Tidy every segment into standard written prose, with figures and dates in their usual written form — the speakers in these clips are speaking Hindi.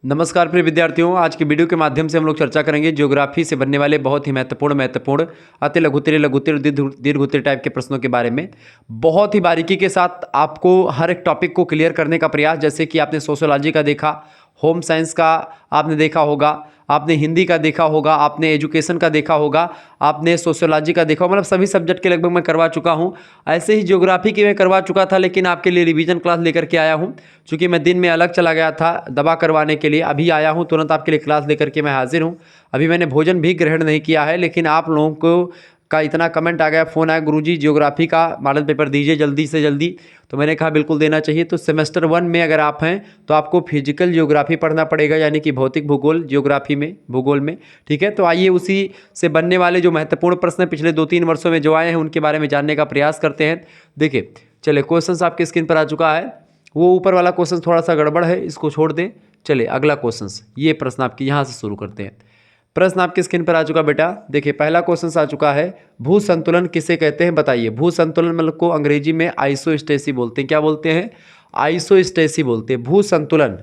नमस्कार प्रिय विद्यार्थियों, आज की वीडियो के माध्यम से हम लोग चर्चा करेंगे ज्योग्राफी से बनने वाले बहुत ही महत्वपूर्ण अति लघुत्तरीय लघुत्तरीय दीर्घोत्तरीय टाइप के प्रश्नों के बारे में बहुत ही बारीकी के साथ आपको हर एक टॉपिक को क्लियर करने का प्रयास। जैसे कि आपने सोशियोलॉजी का देखा, होम साइंस का आपने देखा होगा, आपने हिंदी का देखा होगा, आपने एजुकेशन का देखा होगा, आपने सोशियोलॉजी का देखा होगा, मतलब सभी सब्जेक्ट के लगभग मैं करवा चुका हूं। ऐसे ही ज्योग्राफी की मैं करवा चुका था, लेकिन आपके लिए रिवीजन क्लास लेकर के आया हूं। चूँकि मैं दिन में अलग चला गया था दवा करवाने के लिए, अभी आया हूं तुरंत आपके लिए क्लास लेकर के मैं हाजिर हूं। अभी मैंने भोजन भी ग्रहण नहीं किया है, लेकिन आप लोगों को का इतना कमेंट आ गया, फ़ोन आया, गुरुजी ज्योग्राफी का मॉडल पेपर दीजिए जल्दी से जल्दी। तो मैंने कहा बिल्कुल देना चाहिए। तो सेमेस्टर 1 में अगर आप हैं तो आपको फिजिकल ज्योग्राफी पढ़ना पड़ेगा, यानी कि भौतिक भूगोल ज्योग्राफी में, भूगोल में। ठीक है, तो आइए उसी से बनने वाले जो महत्वपूर्ण प्रश्न पिछले 2-3 वर्षों में जो आए हैं उनके बारे में जानने का प्रयास करते हैं। देखिए, चलिए क्वेश्चन आपके स्क्रीन पर आ चुका है। वो ऊपर वाला क्वेश्चन थोड़ा सा गड़बड़ है, इसको छोड़ दें। चलिए अगला क्वेश्चन, ये प्रश्न आपकी यहाँ से शुरू करते हैं। प्रश्न आपके स्क्रीन पर आ चुका बेटा। देखिए पहला क्वेश्चन आ चुका है, भू संतुलन किसे कहते हैं बताइए। भू संतुलन मतलब को अंग्रेजी में आइसोस्टेसी बोलते हैं। क्या बोलते हैं? आइसोस्टेसी बोलते हैं। भू संतुलन,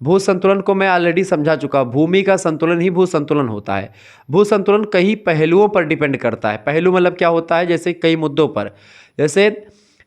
भू संतुलन को मैं ऑलरेडी समझा चुका। भूमि का संतुलन ही भू संतुलन होता है। भू संतुलन कई पहलुओं पर डिपेंड करता है। पहलू मतलब क्या होता है, जैसे कई मुद्दों पर। जैसे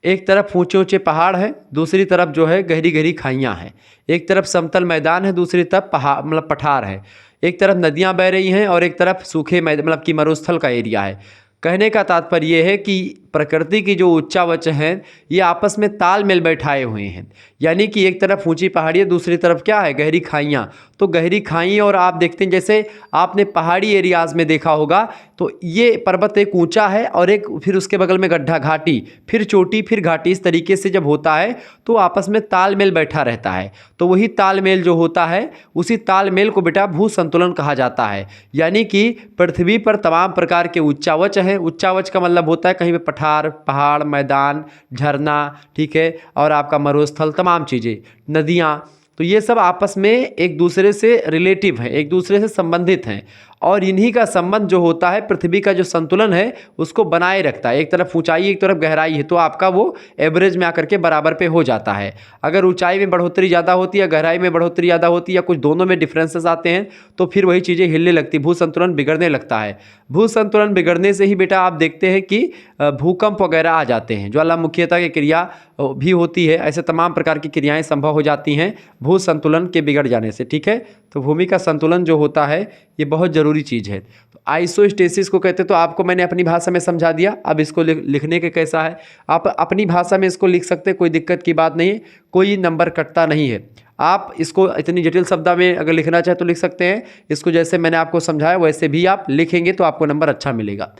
एक तरफ ऊंचे ऊंचे पहाड़ हैं, दूसरी तरफ जो है गहरी गहरी खाइयाँ हैं। एक तरफ समतल मैदान है, दूसरी तरफ पहाड़ मतलब पठार है। एक तरफ नदियां बह रही हैं और एक तरफ सूखे मतलब कि मरुस्थल का एरिया है। कहने का तात्पर्य यह है कि प्रकृति की जो उच्चावच हैं ये आपस में तालमेल बैठाए हुए हैं। यानी कि एक तरफ ऊंची पहाड़ी है, दूसरी तरफ क्या है, गहरी खाइयाँ। तो गहरी खाई और आप देखते हैं, जैसे आपने पहाड़ी एरियाज़ में देखा होगा, तो ये पर्वत एक ऊंचा है और एक फिर उसके बगल में गड्ढा, घाटी, फिर चोटी, फिर घाटी। इस तरीके से जब होता है तो आपस में तालमेल बैठा रहता है। तो वही तालमेल जो होता है, उसी तालमेल को बेटा भू संतुलन कहा जाता है। यानी कि पृथ्वी पर तमाम प्रकार के उच्चावच हैं। उच्चावच का मतलब होता है कहीं पे पठार, पहाड़, मैदान, झरना, ठीक है, और आपका मरुस्थल, तमाम चीज़ें, नदियाँ। तो ये सब आपस में एक दूसरे से रिलेटिव हैं, एक दूसरे से संबंधित हैं, और इन्हीं का संबंध जो होता है पृथ्वी का जो संतुलन है उसको बनाए रखता है। एक तरफ ऊंचाई, एक तरफ गहराई है, तो आपका वो एवरेज में आकर के बराबर पे हो जाता है। अगर ऊंचाई में बढ़ोतरी ज़्यादा होती है, गहराई में बढ़ोतरी ज़्यादा होती है, या कुछ दोनों में डिफरेंसेस आते हैं, तो फिर वही चीज़ें हिलने लगती, भू संतुलन बिगड़ने लगता है। भू संतुलन बिगड़ने से ही बेटा आप देखते हैं कि भूकंप वगैरह आ जाते हैं, ज्वालामुखीयता की क्रिया भी होती है। ऐसे तमाम प्रकार की क्रियाएं संभव हो जाती हैं भू संतुलन के बिगड़ जाने से। ठीक है, तो भूमि का संतुलन जो होता है ये बहुत ज़रूरी चीज़ है। तो आइसोस्टेसिस को कहते हैं। तो आपको मैंने अपनी भाषा में समझा दिया। अब इसको लिखने के कैसा है, आप अपनी भाषा में इसको लिख सकते हैं, कोई दिक्कत की बात नहीं है, कोई नंबर कटता नहीं है। आप इसको इतनी जटिल शब्द में अगर लिखना चाहे तो लिख सकते हैं। इसको जैसे मैंने आपको समझाया वैसे भी आप लिखेंगे तो आपको नंबर अच्छा मिलेगा।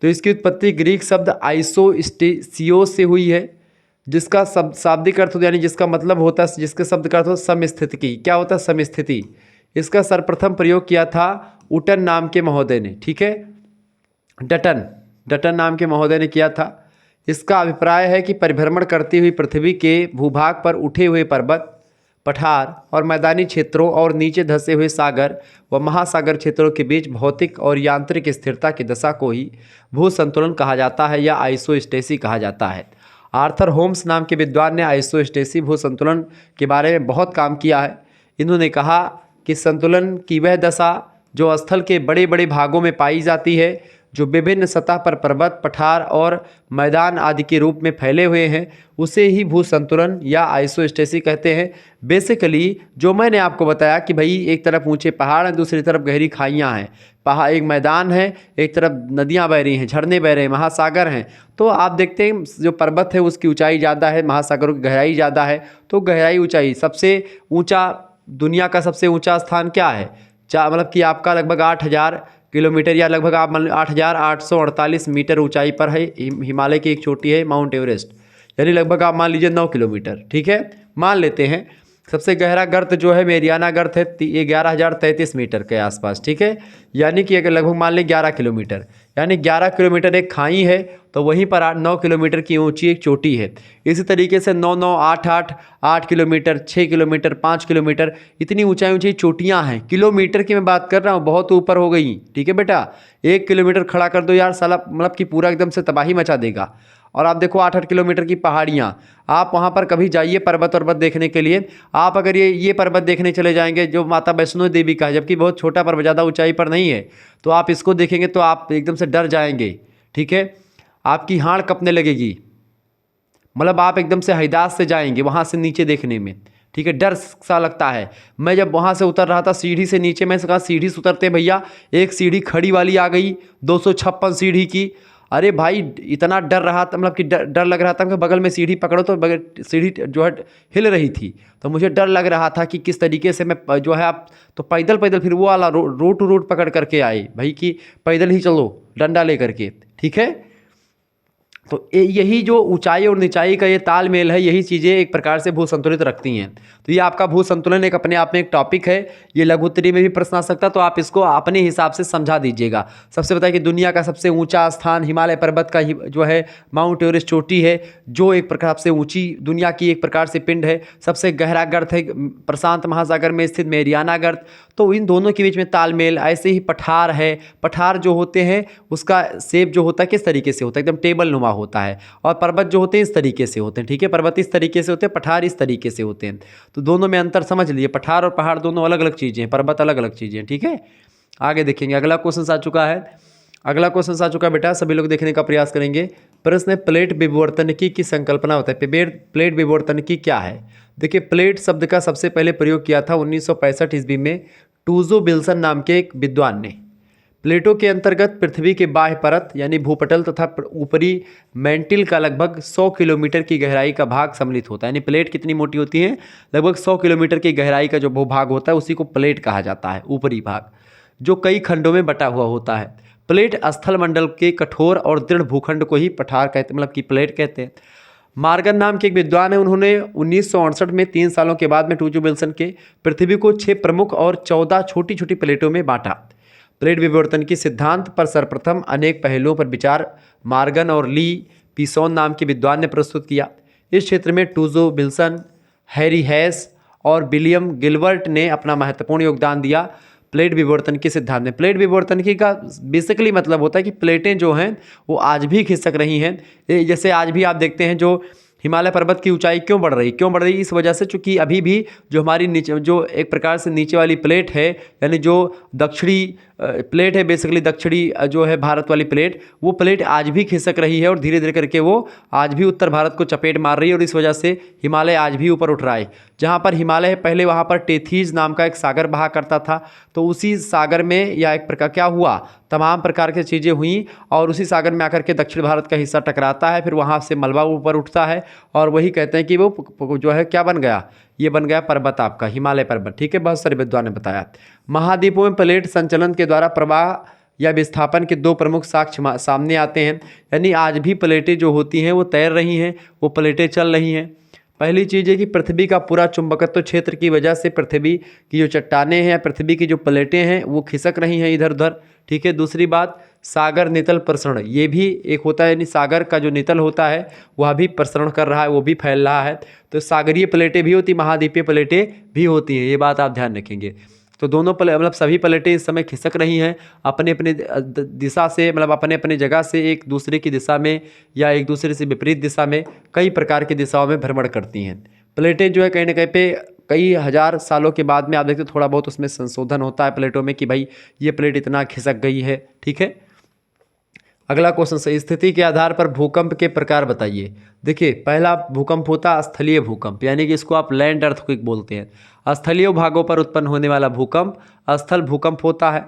तो इसकी उत्पत्ति ग्रीक शब्द आइसोस्टेसियो से हुई है, जिसका शाब्दिक अर्थ यानी जिसका मतलब होता है, जिसके शब्द का अर्थ होता है समस्थिति। क्या होता है? समस्थिति। इसका सर्वप्रथम प्रयोग किया था उटन नाम के महोदय ने। ठीक है, डटन नाम के महोदय ने किया था। इसका अभिप्राय है कि परिभ्रमण करती हुई पृथ्वी के भूभाग पर उठे हुए पर्वत, पठार और मैदानी क्षेत्रों और नीचे धंसे हुए सागर व महासागर क्षेत्रों के बीच भौतिक और यांत्रिक स्थिरता की दशा को ही भू संतुलन कहा जाता है या आइसोस्टेसी कहा जाता है। आर्थर होम्स नाम के विद्वान ने आइसोस्टेसी भू संतुलन के बारे में बहुत काम किया है। इन्होंने कहा कि संतुलन की वह दशा जो स्थल के बड़े बड़े भागों में पाई जाती है, जो विभिन्न सतह पर पर्वत, पठार और मैदान आदि के रूप में फैले हुए हैं, उसे ही भू संतुलन या आइसोस्टेसी कहते हैं। बेसिकली जो मैंने आपको बताया कि भाई एक तरफ ऊंचे पहाड़ हैं, दूसरी तरफ गहरी खाइयाँ हैं, पहाड़, एक मैदान है, एक तरफ नदियाँ बह रही हैं, झरने बह रहे हैं, महासागर हैं। तो आप देखते हैं जो पर्वत है उसकी ऊंचाई ज़्यादा है, महासागरों की गहराई ज़्यादा है। तो गहराई, ऊंचाई, सबसे ऊंचा, दुनिया का सबसे ऊंचा स्थान क्या है? मतलब कि आपका लगभग 8,000 किलोमीटर या लगभग आप मान लो 8,848 मीटर ऊंचाई पर है। हिमालय की एक चोटी है माउंट एवरेस्ट, यानी लगभग आप मान लीजिए 9 किलोमीटर। ठीक है, मान लेते हैं। सबसे गहरा गर्त जो है मेरियाना गर्त है, ये 11,033 मीटर के आसपास। ठीक है, यानी कि अगर लगभग मान लें 11 किलोमीटर, यानी 11 किलोमीटर एक खाई है, तो वहीं पर 9 किलोमीटर की ऊंची एक चोटी है। इसी तरीके से 9, 9, 8, 8, 8 किलोमीटर, 6 किलोमीटर, 5 किलोमीटर, इतनी ऊंचाई ऊंची चोटियां हैं। किलोमीटर की मैं बात कर रहा हूँ, बहुत ऊपर हो गई। ठीक है बेटा, 1 किलोमीटर खड़ा कर दो यार, साला मतलब कि पूरा एकदम से तबाही मचा देगा। और आप देखो 8-8 किलोमीटर की पहाड़ियाँ। आप वहाँ पर कभी जाइए पर्वत वर्वत देखने के लिए। आप अगर ये पर्वत देखने चले जाएंगे जो माता वैष्णो देवी का है, जबकि बहुत छोटा पर्वत, ज़्यादा ऊंचाई पर नहीं है, तो आप इसको देखेंगे तो आप एकदम से डर जाएंगे। ठीक है, आपकी हाड़ कँपने लगेगी, मतलब आप एकदम से हईदास से जाएंगे वहाँ से नीचे देखने में। ठीक है, डर सा लगता है। मैं जब वहाँ से उतर रहा था सीढ़ी से नीचे, मैं कहा सीढ़ी से उतरते भैया एक सीढ़ी खड़ी वाली आ गई 256 सीढ़ी की। अरे भाई इतना डर रहा था, मतलब कि डर लग रहा था कि बगल में सीढ़ी पकड़ो तो बगल सीढ़ी जो है हिल रही थी, तो मुझे डर लग रहा था कि किस तरीके से मैं जो है आप तो पैदल पैदल फिर वो वाला रोड टू रोड पकड़ करके आए भाई कि पैदल ही चलो डंडा ले करके। ठीक है, तो यही जो ऊंचाई और निचाई का ये तालमेल है, यही चीज़ें एक प्रकार से भू संतुलित रखती हैं। तो ये आपका भू संतुलन एक अपने आप में एक टॉपिक है। ये लघु उत्तरी में भी प्रश्न आ सकता है, तो आप इसको अपने हिसाब से समझा दीजिएगा। सबसे बताइए कि दुनिया का सबसे ऊंचा स्थान हिमालय पर्वत का जो है माउंट एवरेस्ट चोटी है, जो एक प्रकार से ऊंची दुनिया की एक प्रकार से पिंड है। सबसे गहरा गर्त है प्रशांत महासागर में स्थित मैरियाना गर्त। तो इन दोनों के बीच में तालमेल। ऐसे ही पठार है, पठार जो होते हैं उसका शेप जो होता है किस तरीके से होता है, एकदम टेबल नुमा होता है। और पर्वत जो होते हैं इस तरीके से होते हैं। ठीक है, पर्वत इस तरीके से होते हैं, पठार इस तरीके से होते हैं। तो दोनों में अंतर समझ लिए, पठार और पहाड़ दोनों अलग अलग चीज़ें हैं, पर्वत अलग अलग चीज़ें हैं। ठीक है, आगे देखेंगे। अगला क्वेश्चन आ चुका है, अगला क्वेश्चन आ चुका है बेटा, सभी लोग देखने का प्रयास करेंगे। प्रश्न है प्लेट विवर्तनिकी की संकल्पना होता है। प्लेट विवर्तनिकी क्या है? देखिए, प्लेट शब्द का सबसे पहले प्रयोग किया था 1965 ईस्वी में टूजो विल्सन नाम के एक विद्वान ने। प्लेटों के अंतर्गत पृथ्वी के बाह्य परत यानी भूपटल तथा ऊपरी मैंटिल का लगभग 100 किलोमीटर की गहराई का भाग सम्मिलित होता है। यानी प्लेट कितनी मोटी होती है? लगभग 100 किलोमीटर की गहराई का जो भूभाग होता है उसी को प्लेट कहा जाता है, ऊपरी भाग, जो कई खंडों में बटा हुआ होता है। प्लेट स्थल मंडल के कठोर और दृढ़ भूखंड को ही पठार कहते, मतलब कि प्लेट कहते हैं। मार्गन नाम के एक विद्वान है, उन्होंने 1968 में 3 सालों के बाद में टूजो विल्सन के पृथ्वी को 6 प्रमुख और 14 छोटी छोटी प्लेटों में बांटा। प्लेट विवर्तन की सिद्धांत पर सर्वप्रथम अनेक पहलुओं पर विचार मार्गन और ली पिसोन नाम के विद्वान ने प्रस्तुत किया। इस क्षेत्र में टूजो विल्सन, हैरी हैस और विलियम गिलबर्ट ने अपना महत्वपूर्ण योगदान दिया प्लेट विवर्तन के सिद्धांत में। प्लेट विवर्तन की का बेसिकली मतलब होता है कि प्लेटें जो हैं वो आज भी खिसक रही हैं। जैसे आज भी आप देखते हैं जो हिमालय पर्वत की ऊंचाई क्यों बढ़ रही, इस वजह से चूंकि अभी भी जो हमारी नीचे जो एक प्रकार से नीचे वाली प्लेट है, यानी जो दक्षिणी प्लेट है, बेसिकली दक्षिणी जो है भारत वाली प्लेट, वो प्लेट आज भी खिसक रही है और धीरे धीरे करके वो आज भी उत्तर भारत को चपेट मार रही है और इस वजह से हिमालय आज भी ऊपर उठ रहा है। जहाँ पर हिमालय है पहले वहाँ पर टेथीज नाम का एक सागर बहा करता था, तो उसी सागर में या एक प्रकार क्या हुआ, तमाम प्रकार की चीज़ें हुई और उसी सागर में आकर के दक्षिण भारत का हिस्सा टकराता है, फिर वहाँ से मलबा ऊपर उठता है और वही कहते हैं कि वो जो है क्या बन गया, ये बन गया पर्वत आपका हिमालय पर्वत। ठीक है, बहुत सारे विद्वान ने बताया। महाद्वीपों में प्लेट संचलन के द्वारा प्रवाह या विस्थापन के 2 प्रमुख साक्ष्य सामने आते हैं। यानी आज भी प्लेटें जो होती हैं वो तैर रही हैं, वो प्लेटें चल रही हैं। पहली चीज़ है कि पृथ्वी का पूरा चुंबकत्व क्षेत्र की वजह से पृथ्वी की जो चट्टानें हैं, पृथ्वी की जो प्लेटें हैं वो खिसक रही हैं इधर उधर। ठीक है, दूसरी बात सागर नितल प्रसरण, ये भी एक होता है, यानी सागर का जो नितल होता है वह भी प्रसरण कर रहा है, वो भी फैल रहा है। तो सागरीय प्लेटें भी होती, महाद्वीपीय प्लेटें भी होती हैं, ये बात आप ध्यान रखेंगे। तो दोनों मतलब सभी प्लेटें इस समय खिसक रही हैं अपने अपने दिशा से, मतलब अपने अपने जगह से एक दूसरे की दिशा में या एक दूसरे से विपरीत दिशा में कई प्रकार की दिशाओं में भ्रमण करती हैं। प्लेटें जो है कहीं ना कहीं पे कई हज़ार सालों के बाद में आप देखते थोड़ा बहुत उसमें संशोधन होता है प्लेटों में कि भाई ये प्लेट इतना खिसक गई है। ठीक है, अगला क्वेश्चन से स्थिति के आधार पर भूकंप के प्रकार बताइए। देखिए, पहला भूकंप होता है स्थलीय भूकंप, यानी कि इसको आप लैंड अर्थक्वेक बोलते हैं। स्थलीय भागों पर उत्पन्न होने वाला भूकंप स्थल भूकंप होता है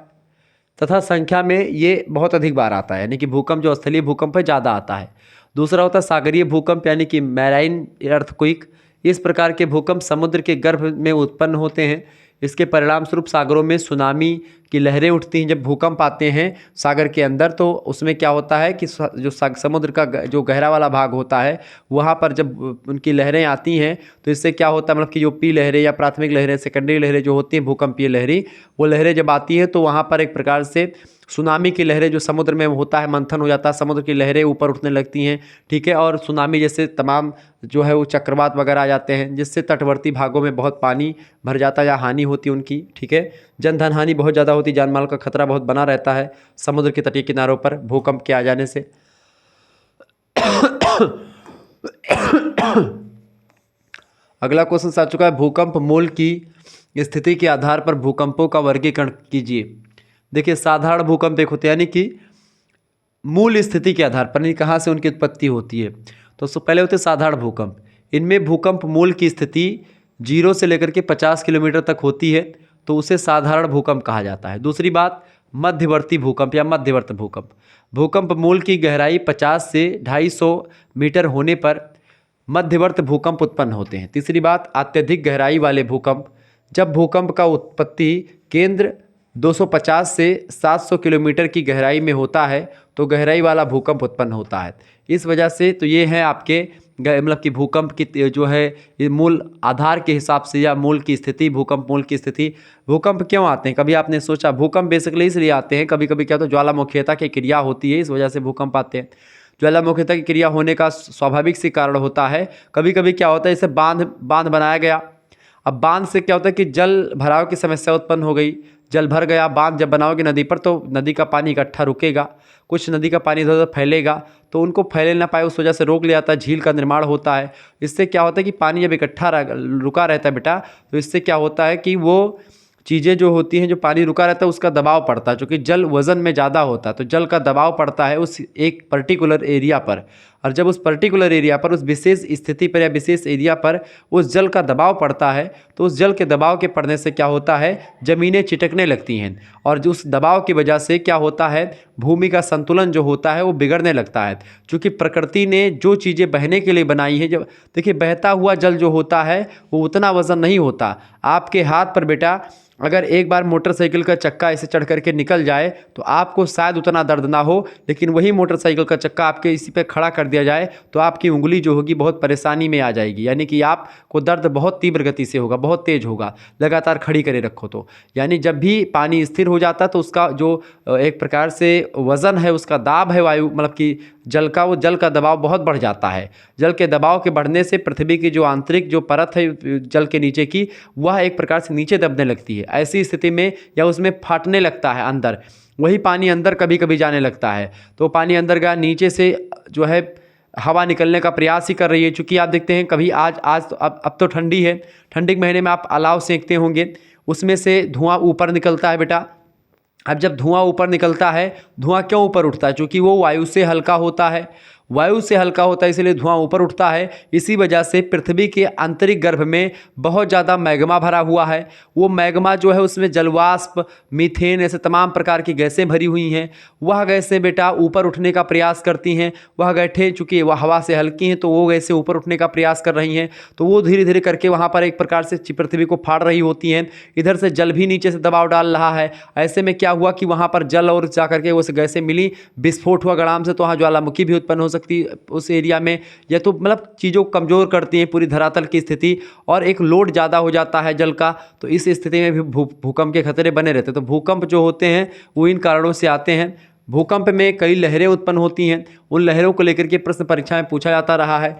तथा संख्या में ये बहुत अधिक बार आता है, यानी कि भूकंप जो स्थलीय भूकंप है ज़्यादा आता है। दूसरा होता है सागरीय भूकंप, यानी कि मैराइन अर्थक्वेक। इस प्रकार के भूकंप समुद्र के गर्भ में उत्पन्न होते हैं। इसके परिणाम स्वरूप सागरों में सुनामी की लहरें उठती हैं। जब भूकंप आते हैं सागर के अंदर तो उसमें क्या होता है कि जो समुद्र का जो गहरा वाला भाग होता है वहाँ पर जब उनकी लहरें आती हैं तो इससे क्या होता है, मतलब कि जो पी लहरें या प्राथमिक लहरें, सेकेंडरी लहरें जो होती हैं भूकंपीय लहरें, वो लहरें जब आती हैं तो वहाँ पर एक प्रकार से सुनामी की लहरें, जो समुद्र में होता है मंथन हो जाता है, समुद्र की लहरें ऊपर उठने लगती हैं। ठीक है, और सुनामी जैसे तमाम जो है वो चक्रवात वगैरह आ जाते हैं, जिससे तटवर्ती भागों में बहुत पानी भर जाता है या हानि होती है उनकी। ठीक है, जन धन हानि बहुत ज़्यादा होती, जान माल का खतरा बहुत बना रहता है समुद्र के तटीय किनारों पर भूकंप के आ जाने से। अगला क्वेश्चन आ चुका है, भूकंप मूल की स्थिति के आधार पर भूकंपों का वर्गीकरण कीजिए। देखिए, साधारण भूकंप एक होते हैं, यानी कि मूल स्थिति के आधार पर, नहीं कहाँ से उनकी उत्पत्ति होती है। तो उससे पहले होते हैं साधारण भूकंप। इनमें भूकंप मूल की स्थिति 0 से लेकर के 50 किलोमीटर तक होती है, तो उसे साधारण भूकंप कहा जाता है। दूसरी बात, मध्यवर्ती भूकंप या मध्यवर्त भूकंप। भूकंप मूल की गहराई 50 से 250 मीटर होने पर मध्यवर्त भूकंप उत्पन्न होते हैं। तीसरी बात, अत्यधिक गहराई वाले भूकंप। जब भूकंप का उत्पत्ति केंद्र 250 से 700 किलोमीटर की गहराई में होता है तो गहराई वाला भूकंप उत्पन्न होता है। इस वजह से तो ये है आपके मतलब कि भूकंप की जो है ये मूल आधार के हिसाब से या मूल की स्थिति, भूकंप मूल की स्थिति। भूकंप क्यों आते हैं, कभी आपने सोचा? भूकंप बेसिकली इसलिए आते हैं, कभी कभी क्या होता है ज्वालामुखीयता की क्रिया होती है, इस वजह से भूकंप आते हैं। ज्वालामुखीयता की क्रिया होने का स्वाभाविक सी कारण होता है। कभी कभी क्या होता है, जैसे बांध बनाया गया, अब बांध से क्या होता है कि जल भराव की समस्या उत्पन्न हो गई, जल भर गया, बांध जब बनाओगे नदी पर तो नदी का पानी इकट्ठा रुकेगा, कुछ नदी का पानी इधर उधर फैलेगा, तो उनको फैले ना पाए उस वजह से रोक लिया जाता है, झील का निर्माण होता है। इससे क्या होता है कि पानी जब इकट्ठा रुका रहता है बेटा, तो इससे क्या होता है कि वो चीज़ें जो होती हैं, जो पानी रुका रहता है उसका दबाव पड़ता है, क्योंकि जल वज़न में ज़्यादा होता है तो जल का दबाव पड़ता है उस एक पर्टिकुलर एरिया पर। और जब उस पर्टिकुलर एरिया पर, उस विशेष स्थिति पर या विशेष एरिया पर उस जल का दबाव पड़ता है, तो उस जल के दबाव के पड़ने से क्या होता है, ज़मीनें चिटकने लगती हैं, और जो उस दबाव की वजह से क्या होता है, भूमि का संतुलन जो होता है वो बिगड़ने लगता है। क्योंकि प्रकृति ने जो चीज़ें बहने के लिए बनाई हैं, जब देखिए बहता हुआ जल जो होता है वो उतना वज़न नहीं होता। आपके हाथ पर बेटा अगर एक बार मोटरसाइकिल का चक्का ऐसे चढ़ करके निकल जाए तो आपको शायद उतना दर्द ना हो, लेकिन वही मोटरसाइकिल का चक्का आपके इसी पे खड़ा कर दिया जाए तो आपकी उंगली जो होगी बहुत परेशानी में आ जाएगी, यानी कि आपको दर्द बहुत तीव्र गति से होगा, बहुत तेज होगा, लगातार खड़ी करे रखो तो। यानी जब भी पानी स्थिर हो जाता है तो उसका जो एक प्रकार से वज़न है, उसका दाब है वायु मतलब कि जल का, वो जल का दबाव बहुत बढ़ जाता है। जल के दबाव के बढ़ने से पृथ्वी की जो आंतरिक जो परत है जल के नीचे की, वह एक प्रकार से नीचे दबने लगती है। ऐसी स्थिति में या उसमें फाटने लगता है अंदर, वही पानी अंदर कभी कभी जाने लगता है, तो पानी अंदर गया, नीचे से जो है हवा निकलने का प्रयास ही कर रही है। चूँकि आप देखते हैं कभी आज तो अब तो ठंडी है, ठंडी के महीने में आप अलाव सेंकते होंगे, उसमें से धुआं ऊपर निकलता है बेटा। अब जब धुआं ऊपर निकलता है, धुआं क्यों ऊपर उठता है? क्योंकि वो वायु से हल्का होता है, वायु से हल्का होता है इसलिए धुआं ऊपर उठता है। इसी वजह से पृथ्वी के आंतरिक गर्भ में बहुत ज़्यादा मैग्मा भरा हुआ है। वो मैग्मा जो है उसमें जलवाष्प, मीथेन, ऐसे तमाम प्रकार की गैसें भरी हुई हैं। वह गैसें बेटा ऊपर उठने का प्रयास करती हैं। वह गैसें चूँकि वह हवा से हल्की हैं तो वो गैसें ऊपर उठने का प्रयास कर रही हैं, तो वो धीरे धीरे करके वहाँ पर एक प्रकार से पृथ्वी को फाड़ रही होती हैं। इधर से जल भी नीचे से दबाव डाल रहा है। ऐसे में क्या हुआ कि वहाँ पर जल और जा करके उस गैसें मिली, विस्फोट हुआ गड़ाम से, तो वहाँ ज्वालामुखी भी उत्पन्न हो सकती उस एरिया में, या तो मतलब चीज़ों को कमज़ोर करती हैं पूरी धरातल की स्थिति, और एक लोड ज़्यादा हो जाता है जल का, तो इस स्थिति में भी भूकंप के खतरे बने रहते हैं। तो भूकंप जो होते हैं वो इन कारणों से आते हैं। भूकंप में कई लहरें उत्पन्न होती हैं, उन लहरों को लेकर के प्रश्न परीक्षा में पूछा जाता रहा है।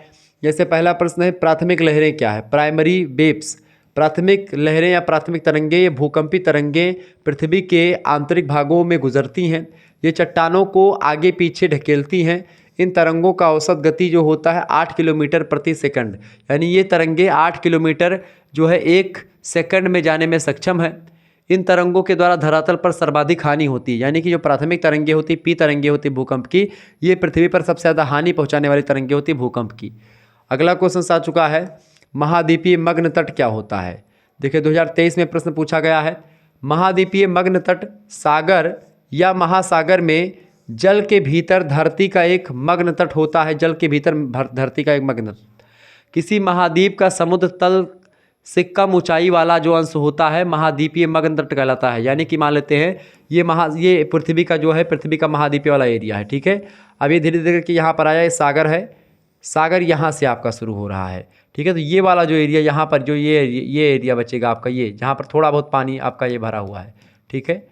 जैसे पहला प्रश्न है, प्राथमिक लहरें क्या है? प्राइमरी वेव्स, प्राथमिक लहरें या प्राथमिक तरंगें, ये भूकंपी तरंगें पृथ्वी के आंतरिक भागों में गुजरती हैं। ये चट्टानों को आगे पीछे ढकेलती हैं। इन तरंगों का औसत गति जो होता है 8 किलोमीटर प्रति सेकंड, यानी ये तरंगे 8 किलोमीटर जो है 1 सेकंड में जाने में सक्षम है। इन तरंगों के द्वारा धरातल पर सर्वाधिक हानि होती है, यानी कि जो प्राथमिक तरंगे होती, पी तरंगे होती भूकंप की, ये पृथ्वी पर सबसे ज़्यादा हानि पहुंचाने वाली तरंगे होती भूकंप की। अगला क्वेश्चन आ चुका है, महाद्वीपीय मग्न तट क्या होता है? देखिए 2023 में प्रश्न पूछा गया है। महाद्वीपीय मग्न तट सागर या महासागर में जल के भीतर धरती का एक मग्न तट होता है। जल के भीतर धरती का एक मग्न, किसी महाद्वीप का समुद्र तल से कम ऊंचाई वाला जो अंश होता है महाद्वीपीय मग्न तट कहलाता है। यानी कि मान लेते हैं ये पृथ्वी का जो है, पृथ्वी का महाद्वीपीय वाला एरिया है, ठीक है। अब ये धीरे धीरे कि यहाँ पर आया, ये सागर है, सागर यहाँ से आपका शुरू हो रहा है, ठीक है। तो ये वाला जो एरिया यहाँ पर जो ये एरिया बचेगा आपका, ये जहाँ पर थोड़ा बहुत पानी आपका ये भरा हुआ है, ठीक है,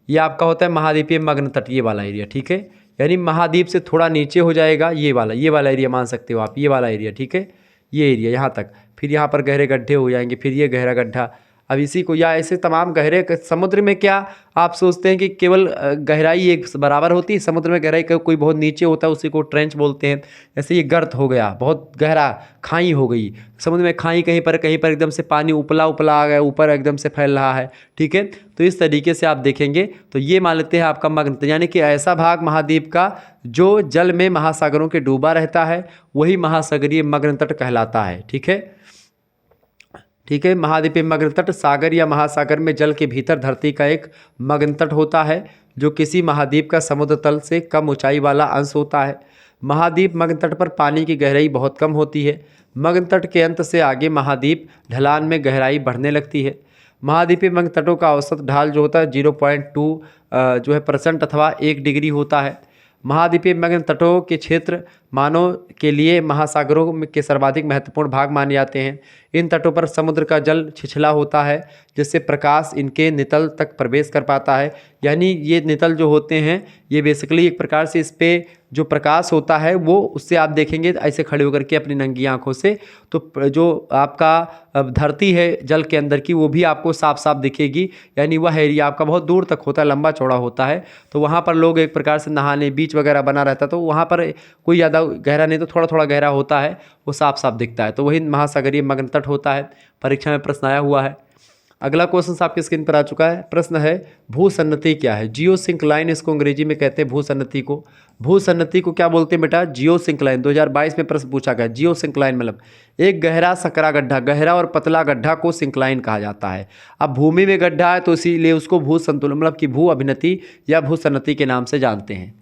ये आपका होता है महाद्वीपीय मग्न तट, ये वाला एरिया, ठीक है। यानी महाद्वीप से थोड़ा नीचे हो जाएगा ये वाला एरिया मान सकते हो आप, ये वाला एरिया, ठीक है, ये एरिया यहाँ तक, फिर यहाँ पर गहरे गड्ढे हो जाएंगे, फिर ये गहरा गड्ढा, अब इसी को, या ऐसे तमाम गहरे समुद्र में क्या आप सोचते हैं कि केवल गहराई एक बराबर होती है? समुद्र में गहराई कोई बहुत नीचे होता है उसी को ट्रेंच बोलते हैं। जैसे ये गर्त हो गया, बहुत गहरा खाई हो गई समुद्र में, खाई कहीं पर एकदम से पानी उपला उपला आ गया, ऊपर एकदम से फैल रहा है, ठीक है। तो इस तरीके से आप देखेंगे तो ये मान लेते हैं आपका मग्न तट, यानी कि ऐसा भाग महाद्वीप का जो जल में महासागरों के डूबा रहता है वही महासागरीय मग्न तट कहलाता है, ठीक है। ठीक है, महाद्वीपीय मग्न तट सागर या महासागर में जल के भीतर धरती का एक मग्न तट होता है जो किसी महाद्वीप का समुद्र तल से कम ऊंचाई वाला अंश होता है। महाद्वीप मग्न तट पर पानी की गहराई बहुत कम होती है। मग्न तट के अंत से आगे महाद्वीप ढलान में गहराई बढ़ने लगती है। महाद्वीपीय मग्न तटों का औसत ढाल जो होता है 0.2 जो है % अथवा 1 डिग्री होता है। महाद्वीपीय मग्न तटों के क्षेत्र मानव के लिए महासागरों के सर्वाधिक महत्वपूर्ण भाग माने जाते हैं। इन तटों पर समुद्र का जल छिछला होता है जिससे प्रकाश इनके नितल तक प्रवेश कर पाता है। यानी ये नितल जो होते हैं ये बेसिकली एक प्रकार से इस पे जो प्रकाश होता है वो उससे आप देखेंगे ऐसे खड़े होकर के अपनी नंगी आंखों से, तो जो आपका धरती है जल के अंदर की वो भी आपको साफ साफ दिखेगी। यानी वह एरिया आपका बहुत दूर तक होता है, लंबा चौड़ा होता है। तो वहाँ पर लोग एक प्रकार से नहाने, बीच वगैरह बना रहता है, तो वहाँ पर कोई ज़्यादा गहरा नहीं तो थोड़ा थोड़ा गहरा होता है, वो साफ साफ दिखता है। तो वही महासागरीय मग्न तट होता है। परीक्षा में प्रश्न आया हुआ है। अगला क्वेश्चन आपकी स्क्रीन पर आ चुका है। प्रश्न है भूसन्नति क्या है? जियोसिंक्लाइन इसको अंग्रेजी में कहते हैं भूसन्नति को। भूसन्नति को क्या बोलते हैं बेटा? जियोसिंक्लाइन। 2022 में प्रश्न पूछा गया। जियोसिंक्लाइन मतलब एक गहरा सकरा गड्ढा, गहरा और पतला गड्ढा को सिंक्लाइन कहा जाता है। अब भूमि में गड्ढा है तो इसीलिए उसको भू संतुलन मतलब कि भू अभिनति या भूसन्नति के नाम से जानते हैं।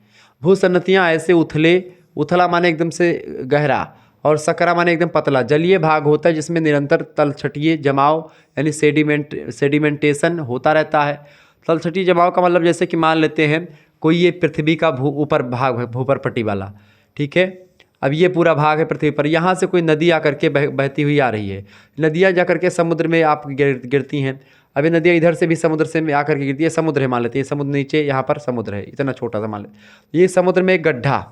भूसन्नतियाँ ऐसे उथला माने एकदम से गहरा और सकरा माने एकदम पतला जलीय भाग होता है जिसमें निरंतर तलछटीय जमाव यानी सेडिमेंटेशन होता रहता है। तलछटीय जमाव का मतलब जैसे कि मान लेते हैं कोई ये पृथ्वी का ऊपर भाग है, भूपरपट्टी वाला, ठीक है। अब ये पूरा भाग है पृथ्वी पर, यहाँ से कोई नदी आकर के बहती हुई आ रही है। नदियाँ जा करके समुद्र में आप गिरती हैं। अभी नदियाँ इधर से भी समुद्र से आकर के गिरती है। समुद्र है मान लेते हैं, समुद्र नीचे यहाँ पर समुद्र है, इतना छोटा सा मान लेते। ये समुद्र में एक गड्ढा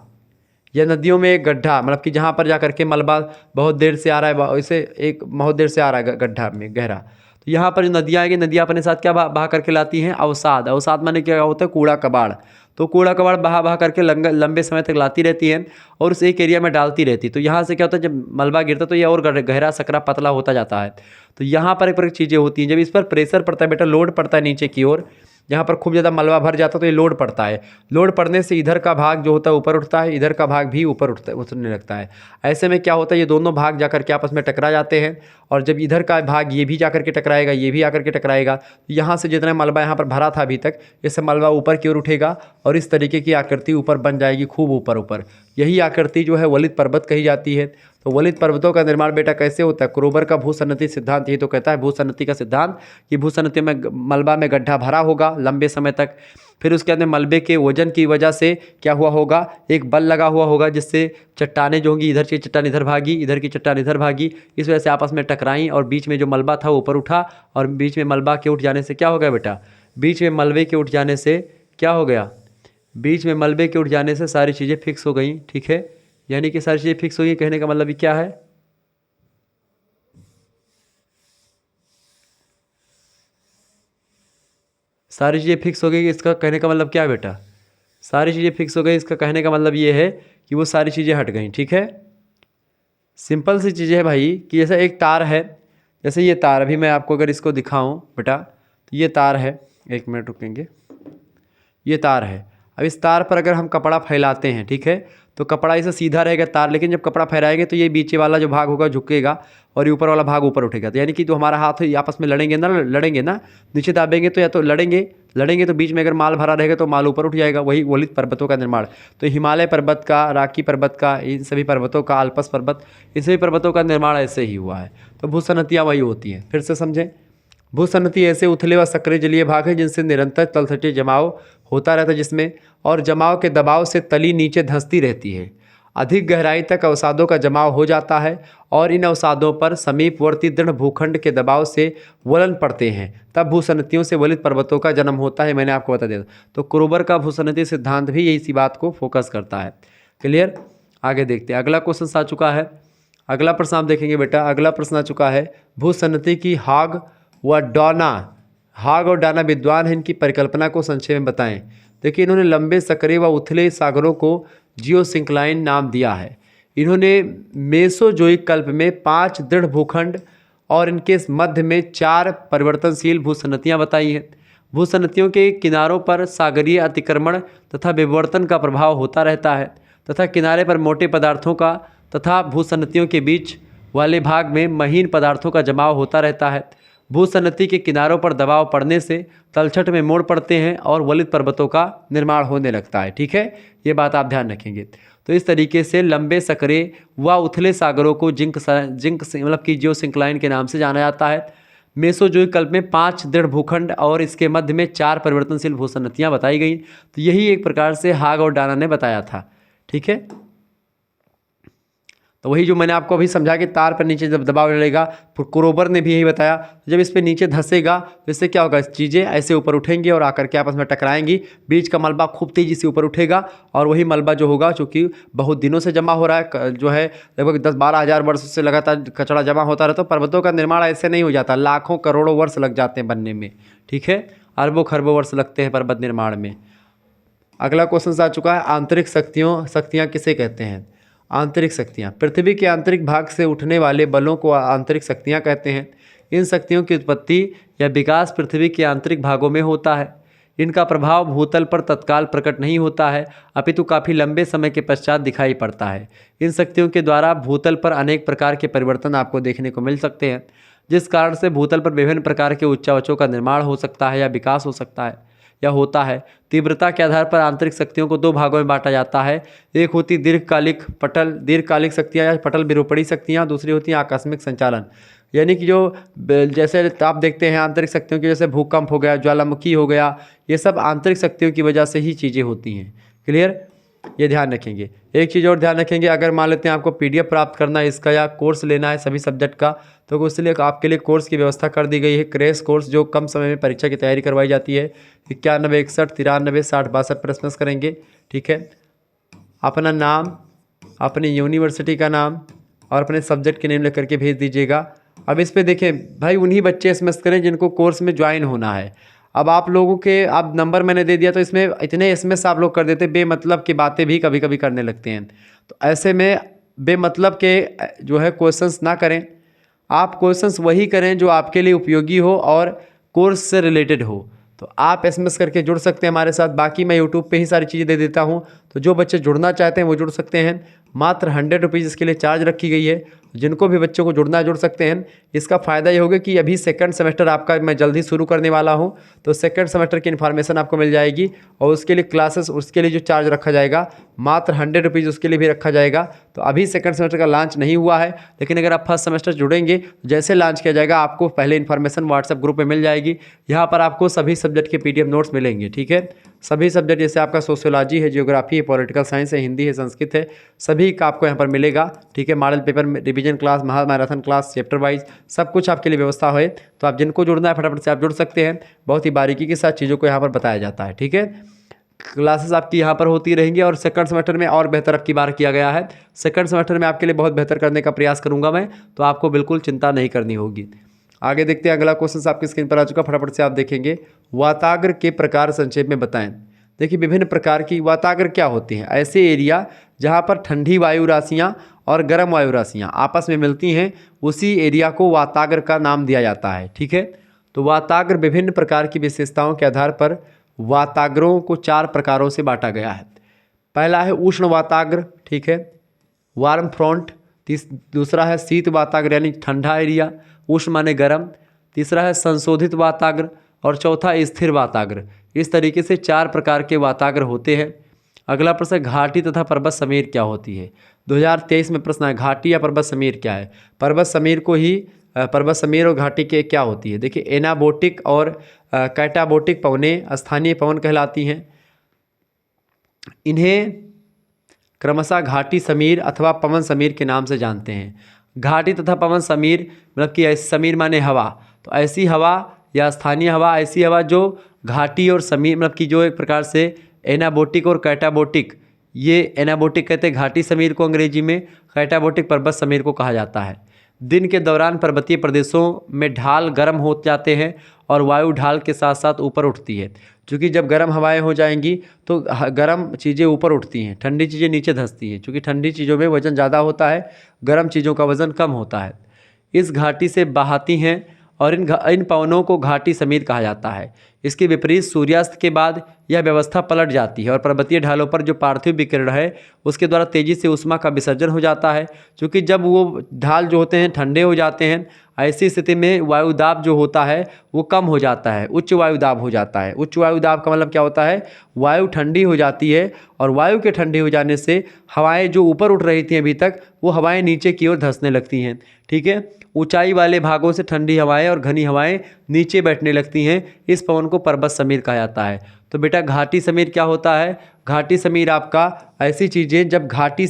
या नदियों में एक गड्ढा मतलब कि जहाँ पर जा करके मलबा बहुत देर से आ रहा है, वैसे एक बहुत देर से आ रहा है गड्ढा में गहरा। तो यहाँ पर जो नदियाँ आएगी, नदियाँ अपने साथ क्या बहा करके लाती हैं? अवसाद। अवसाद माने क्या होता है? कूड़ा कबाड़। तो कूड़ा कबाड़ बहा करके लंबे समय तक लाती रहती हैं और उस एक एरिया में डालती रहती। तो यहाँ से क्या होता है, जब मलबा गिरता है तो ये और गहरा सकरा पतला होता जाता है। तो यहाँ पर एक चीज़ें होती हैं। जब इस पर प्रेशर पड़ता है बेटा, लोड पड़ता है नीचे की ओर, यहाँ पर खूब ज़्यादा मलबा भर जाता है तो ये लोड पड़ता है। लोड पड़ने से इधर का भाग जो होता है ऊपर उठता है, इधर का भाग भी ऊपर उठने लगता है। ऐसे में क्या होता है, ये दोनों भाग जाकर के आपस में टकरा जाते हैं और जब इधर का भाग ये भी जाकर के टकराएगा, ये भी आकर के टकराएगा, तो यहाँ से जितना मलबा यहाँ पर भरा था अभी तक, ये सब मलबा ऊपर की ओर उठेगा और इस तरीके की आकृति ऊपर बन जाएगी, खूब ऊपर ऊपर। यही आकृति जो है वलित पर्वत कही जाती है। तो वलित पर्वतों का निर्माण बेटा कैसे होता है? क्रोबर का भूसन्नति सिद्धांत ये तो कहता है, भूसन्नति का सिद्धांत कि भूसन्नति में मलबा में गड्ढा भरा होगा लंबे समय तक, फिर उसके अंदर मलबे के वजन की वजह से क्या हुआ होगा, एक बल लगा हुआ होगा जिससे चट्टानें जो होंगी, इधर की चट्टान इधर भागी, इधर की चट्टान इधर भागी, इस वजह से आपस में टकराई और बीच में जो मलबा था ऊपर उठा। और बीच में मलबा के उठ जाने से क्या हो गया बेटा? बीच में मलबे के उठ जाने से क्या हो गया? बीच में मलबे के उठ जाने से सारी चीज़ें फिक्स हो गई, ठीक है। यानी कि सारी चीज़ें फिक्स हो गई, कहने का मतलब ये क्या है? सारी चीज़ें फिक्स हो गई, इसका कहने का मतलब क्या है बेटा? सारी चीज़ें फिक्स हो गई, इसका कहने का मतलब ये है कि वो सारी चीज़ें हट गई, ठीक है। सिंपल सी चीज़ें है भाई कि जैसा एक तार है, जैसे ये तार, अभी मैं आपको अगर इसको दिखाऊं बेटा तो ये तार है, एक मिनट रुकेंगे, ये तार है। अब इस तार पर अगर हम कपड़ा फैलाते हैं, ठीक है, तो कपड़ा इसे सीधा रहेगा तार, लेकिन जब कपड़ा फैलाएंगे तो ये बीच वाला जो भाग होगा झुकेगा और ये ऊपर वाला भाग ऊपर उठेगा। तो यानी कि जो हमारा हाथ है आपस में लड़ेंगे ना, नीचे दाबेंगे तो या तो लड़ेंगे तो बीच में अगर माल भरा रहेगा तो माल ऊपर उठ जाएगा। वही वलित पर्वतों का निर्माण। तो हिमालय पर्वत का, राकी पर्वत का, इन सभी पर्वतों का, अल्पस पर्वत, इन सभी पर्वतों का निर्माण ऐसे ही हुआ है। तो भूसन्नतियाँ वही होती हैं। फिर से समझें, भूसन्नति ऐसे उथले व सक्रिय जलीय भाग है जिनसे निरंतर तलछटी जमाव होता रहता है, जिसमें और जमाव के दबाव से तली नीचे धंसती रहती है। अधिक गहराई तक अवसादों का जमाव हो जाता है और इन अवसादों पर समीपवर्ती दृढ़ भूखंड के दबाव से वलन पड़ते हैं, तब भूसन्नतियों से वलित पर्वतों का जन्म होता है। मैंने आपको बता दिया। तो क्रोबर का भूसन्नति सिद्धांत भी यही सी बात को फोकस करता है। क्लियर? आगे देखते हैं। अगला क्वेश्चन आ चुका है। अगला प्रश्न आप देखेंगे बेटा। अगला प्रश्न आ चुका है, भूसन्नति की हाग व डॉना, हाग और डाना विद्वान हैं, इनकी परिकल्पना को संक्षेप में बताएं। देखिए इन्होंने लंबे सकरे व उथले सागरों को जियोसिंक्लाइन नाम दिया है। इन्होंने मेसोजोइक कल्प में 5 दृढ़ भूखंड और इनके मध्य में 4 परिवर्तनशील भूसंरचनाएं बताई हैं। भूसंरचनाओं के किनारों पर सागरीय अतिक्रमण तथा विवर्तन का प्रभाव होता रहता है तथा किनारे पर मोटे पदार्थों का तथा भूसंरचनाओं के बीच वाले भाग में महीन पदार्थों का जमाव होता रहता है। भूसंरचना के किनारों पर दबाव पड़ने से तलछट में मोड़ पड़ते हैं और वलित पर्वतों का निर्माण होने लगता है। ठीक है, ये बात आप ध्यान रखेंगे। तो इस तरीके से लंबे सकरे व उथले सागरों को जिंक मतलब कि जियोसिंक्लाइन के नाम से जाना जाता है। मेसोजोइक कल्प में 5 दृढ़ भूखंड और इसके मध्य में 4 परिवर्तनशील भूसंरचनाएं बताई गई। तो यही एक प्रकार से हाग और डाना ने बताया था। ठीक है, तो वही जो मैंने आपको अभी समझा कि तार पर नीचे जब दबाव डलेगा, क्रोबर ने भी यही बताया, जब इस पे नीचे धंसेगा तो इससे क्या होगा, चीज़ें ऐसे ऊपर उठेंगी और आकर के आपस में टकराएंगी, बीच का मलबा खूब तेज़ी से ऊपर उठेगा और वही मलबा जो होगा, चूँकि बहुत दिनों से जमा हो रहा है, जो है लगभग 10-12 हज़ार वर्ष से लगातार कचरा जमा होता रहता है। तो पर्वतों का निर्माण ऐसे नहीं हो जाता, लाखों करोड़ों वर्ष लग जाते हैं बनने में। ठीक है, अरबों खरबों वर्ष लगते हैं पर्वत निर्माण में। अगला क्वेश्चन आ चुका है, आंतरिक शक्तियाँ किसे कहते हैं? आंतरिक शक्तियाँ, पृथ्वी के आंतरिक भाग से उठने वाले बलों को आंतरिक शक्तियाँ कहते हैं। इन शक्तियों की उत्पत्ति या विकास पृथ्वी के आंतरिक भागों में होता है। इनका प्रभाव भूतल पर तत्काल प्रकट नहीं होता है, अपितु काफ़ी लंबे समय के पश्चात दिखाई पड़ता है। इन शक्तियों के द्वारा भूतल पर अनेक प्रकार के परिवर्तन आपको देखने को मिल सकते हैं, जिस कारण से भूतल पर विभिन्न प्रकार के उच्चावचों का निर्माण हो सकता है या विकास हो सकता है या होता है। तीव्रता के आधार पर आंतरिक शक्तियों को 2 भागों में बांटा जाता है। एक होती दीर्घकालिक शक्तियाँ या पटल विरूपणी शक्तियाँ, दूसरी होती हैं आकस्मिक संचालन। यानी कि जो जैसे आप देखते हैं आंतरिक शक्तियों की, जैसे भूकंप हो गया, ज्वालामुखी हो गया, ये सब आंतरिक शक्तियों की वजह से ही चीज़ें होती हैं। क्लियर, ये ध्यान रखेंगे। एक चीज़ और ध्यान रखेंगे, अगर मान लेते हैं आपको PDF प्राप्त करना है इसका या कोर्स लेना है सभी सब्जेक्ट का, तो उसके लिए आपके लिए कोर्स की व्यवस्था कर दी गई है, क्रैश कोर्स, जो कम समय में परीक्षा की तैयारी करवाई जाती है। 91 61 93 60 62 प्रश्न करेंगे। ठीक है, अपना नाम, अपनी यूनिवर्सिटी का नाम और अपने सब्जेक्ट के नेम लेकर के भेज दीजिएगा। अब इस पर देखें भाई, उन्हीं बच्चे SMS करें जिनको कोर्स में ज्वाइन होना है। अब आप लोगों के, अब नंबर मैंने दे दिया तो इसमें इतने SMS आप लोग कर देते, बेमतलब की बातें भी कभी कभी करने लगते हैं। तो ऐसे में बेमतलब के जो है क्वेश्चंस ना करें, आप क्वेश्चंस वही करें जो आपके लिए उपयोगी हो और कोर्स से रिलेटेड हो। तो आप SMS करके जुड़ सकते हैं हमारे साथ। बाकी मैं यूट्यूब पे ही सारी चीज़ें दे देता हूँ, तो जो बच्चे जुड़ना चाहते हैं वो जुड़ सकते हैं। मात्र 100 रुपीज़ इसके लिए चार्ज रखी गई है। जिनको भी बच्चों को जुड़ना है जुड़ सकते हैं। इसका फ़ायदा ये होगा कि अभी सेकंड सेमेस्टर आपका मैं जल्दी शुरू करने वाला हूँ, तो सेकंड सेमेस्टर की इन्फॉर्मेशन आपको मिल जाएगी और उसके लिए क्लासेस, उसके लिए जो चार्ज रखा जाएगा मात्र 100 रुपीज़ उसके लिए भी रखा जाएगा। तो अभी सेकंड सेमेस्टर का लॉन्च नहीं हुआ है, लेकिन अगर आप फर्स्ट सेमेस्टर जुड़ेंगे, जैसे लॉन्च किया जाएगा आपको पहले इन्फॉर्मेशन व्हाट्सएप ग्रुप में मिल जाएगी। यहाँ पर आपको सभी सब्जेक्ट के PDF नोट्स मिलेंगे। ठीक है, सभी सब्जेक्ट, जैसे आपका सोशियोलॉजी है, जियोग्राफी है, पॉलिटिकल साइंस है, हिंदी है, संस्कृत है, सभी का आपको यहाँ पर मिलेगा। ठीक है, model paper, revision class, marathon class, chapter wise सब कुछ आपके लिए व्यवस्था है। तो आप जिनको जुड़ना है फटाफट से आप जुड़ सकते हैं। बहुत ही बारीकी के साथ चीज़ों को यहाँ पर बताया जाता है। ठीक है, क्लासेस आपकी यहाँ पर होती रहेंगी और सेकंड सेमेस्टर में और बेहतर अब की बार किया गया है। सेकंड सेमेस्टर में आपके लिए बहुत बेहतर करने का प्रयास करूँगा मैं, तो आपको बिल्कुल चिंता नहीं करनी होगी। आगे देखते हैं, अगला क्वेश्चन आपकी स्क्रीन पर आ चुका, फटाफट से आप देखेंगे। वाताग्र के प्रकार संक्षेप में बताएं। देखिए, विभिन्न प्रकार की वाताग्र क्या होती हैं? ऐसे एरिया जहाँ पर ठंडी वायु राशियाँ और गर्म वायु राशियाँ आपस में मिलती हैं, उसी एरिया को वाताग्र का नाम दिया जाता है। ठीक है, तो वाताग्र विभिन्न प्रकार की विशेषताओं के आधार पर वाताग्रों को 4 प्रकारों से बांटा गया है। पहला है उष्ण वाताग्र, ठीक है, वार्म फ्रंट। दूसरा है शीत वाताग्र यानी ठंडा एरिया, उष्ण माने गर्म। तीसरा है संशोधित वाताग्र और चौथा स्थिर वाताग्र। इस तरीके से 4 प्रकार के वाताग्र होते हैं। अगला प्रश्न, घाटी तथा पर्वत समीर क्या होती है? 2023 में प्रश्न है, घाटी या पर्वत समीर क्या है? पर्वत समीर को ही पर्वत समीर और घाटी के क्या होती है? देखिए, एनाबोटिक और कैटाबोटिक पवनें स्थानीय पवन कहलाती हैं। इन्हें क्रमशः घाटी समीर अथवा पवन समीर के नाम से जानते हैं। घाटी तथा पवन समीर मतलब कि समीर माने हवा, तो ऐसी हवा या स्थानीय हवा, ऐसी हवा जो घाटी और समीर मतलब कि जो एक प्रकार से एनाबोटिक और कैटाबोटिक, ये एनाबोटिक कहते हैं घाटी समीर को अंग्रेजी में, कैटाबोटिक पर्वत समीर को कहा जाता है। दिन के दौरान पर्वतीय प्रदेशों में ढाल गर्म हो जाते हैं और वायु ढाल के साथ साथ ऊपर उठती है। क्योंकि जब गर्म हवाएं हो जाएंगी तो गर्म चीज़ें ऊपर उठती हैं, ठंडी चीज़ें नीचे धंसती हैं। क्योंकि ठंडी चीज़ों में वज़न ज़्यादा होता है, गर्म चीज़ों का वज़न कम होता है। इस घाटी से बहाती हैं और इन पवनों को घाटी समीर कहा जाता है। इसके विपरीत सूर्यास्त के बाद यह व्यवस्था पलट जाती है और पर्वतीय ढालों पर जो पार्थिव विकिरण है उसके द्वारा तेज़ी से ऊष्मा का विसर्जन हो जाता है। क्योंकि जब वो ढाल जो होते हैं ठंडे हो जाते हैं, ऐसी स्थिति में वायुदाब जो होता है वो कम हो जाता है, उच्च वायुदाब हो जाता है। उच्च वायुदाब का मतलब क्या होता है, वायु ठंडी हो जाती है और वायु के ठंडे हो जाने से हवाएं जो ऊपर उठ रही थी अभी तक, वो हवाएं नीचे की ओर धंसने लगती हैं। ठीक है, ऊंचाई वाले भागों से ठंडी हवाएं और घनी हवाएं नीचे बैठने लगती हैं। इस पवन को पर्वत समीर कहा जाता है। तो बेटा घाटी समीर क्या होता है, घाटी समीर आपका ऐसी चीज़ें जब घाटी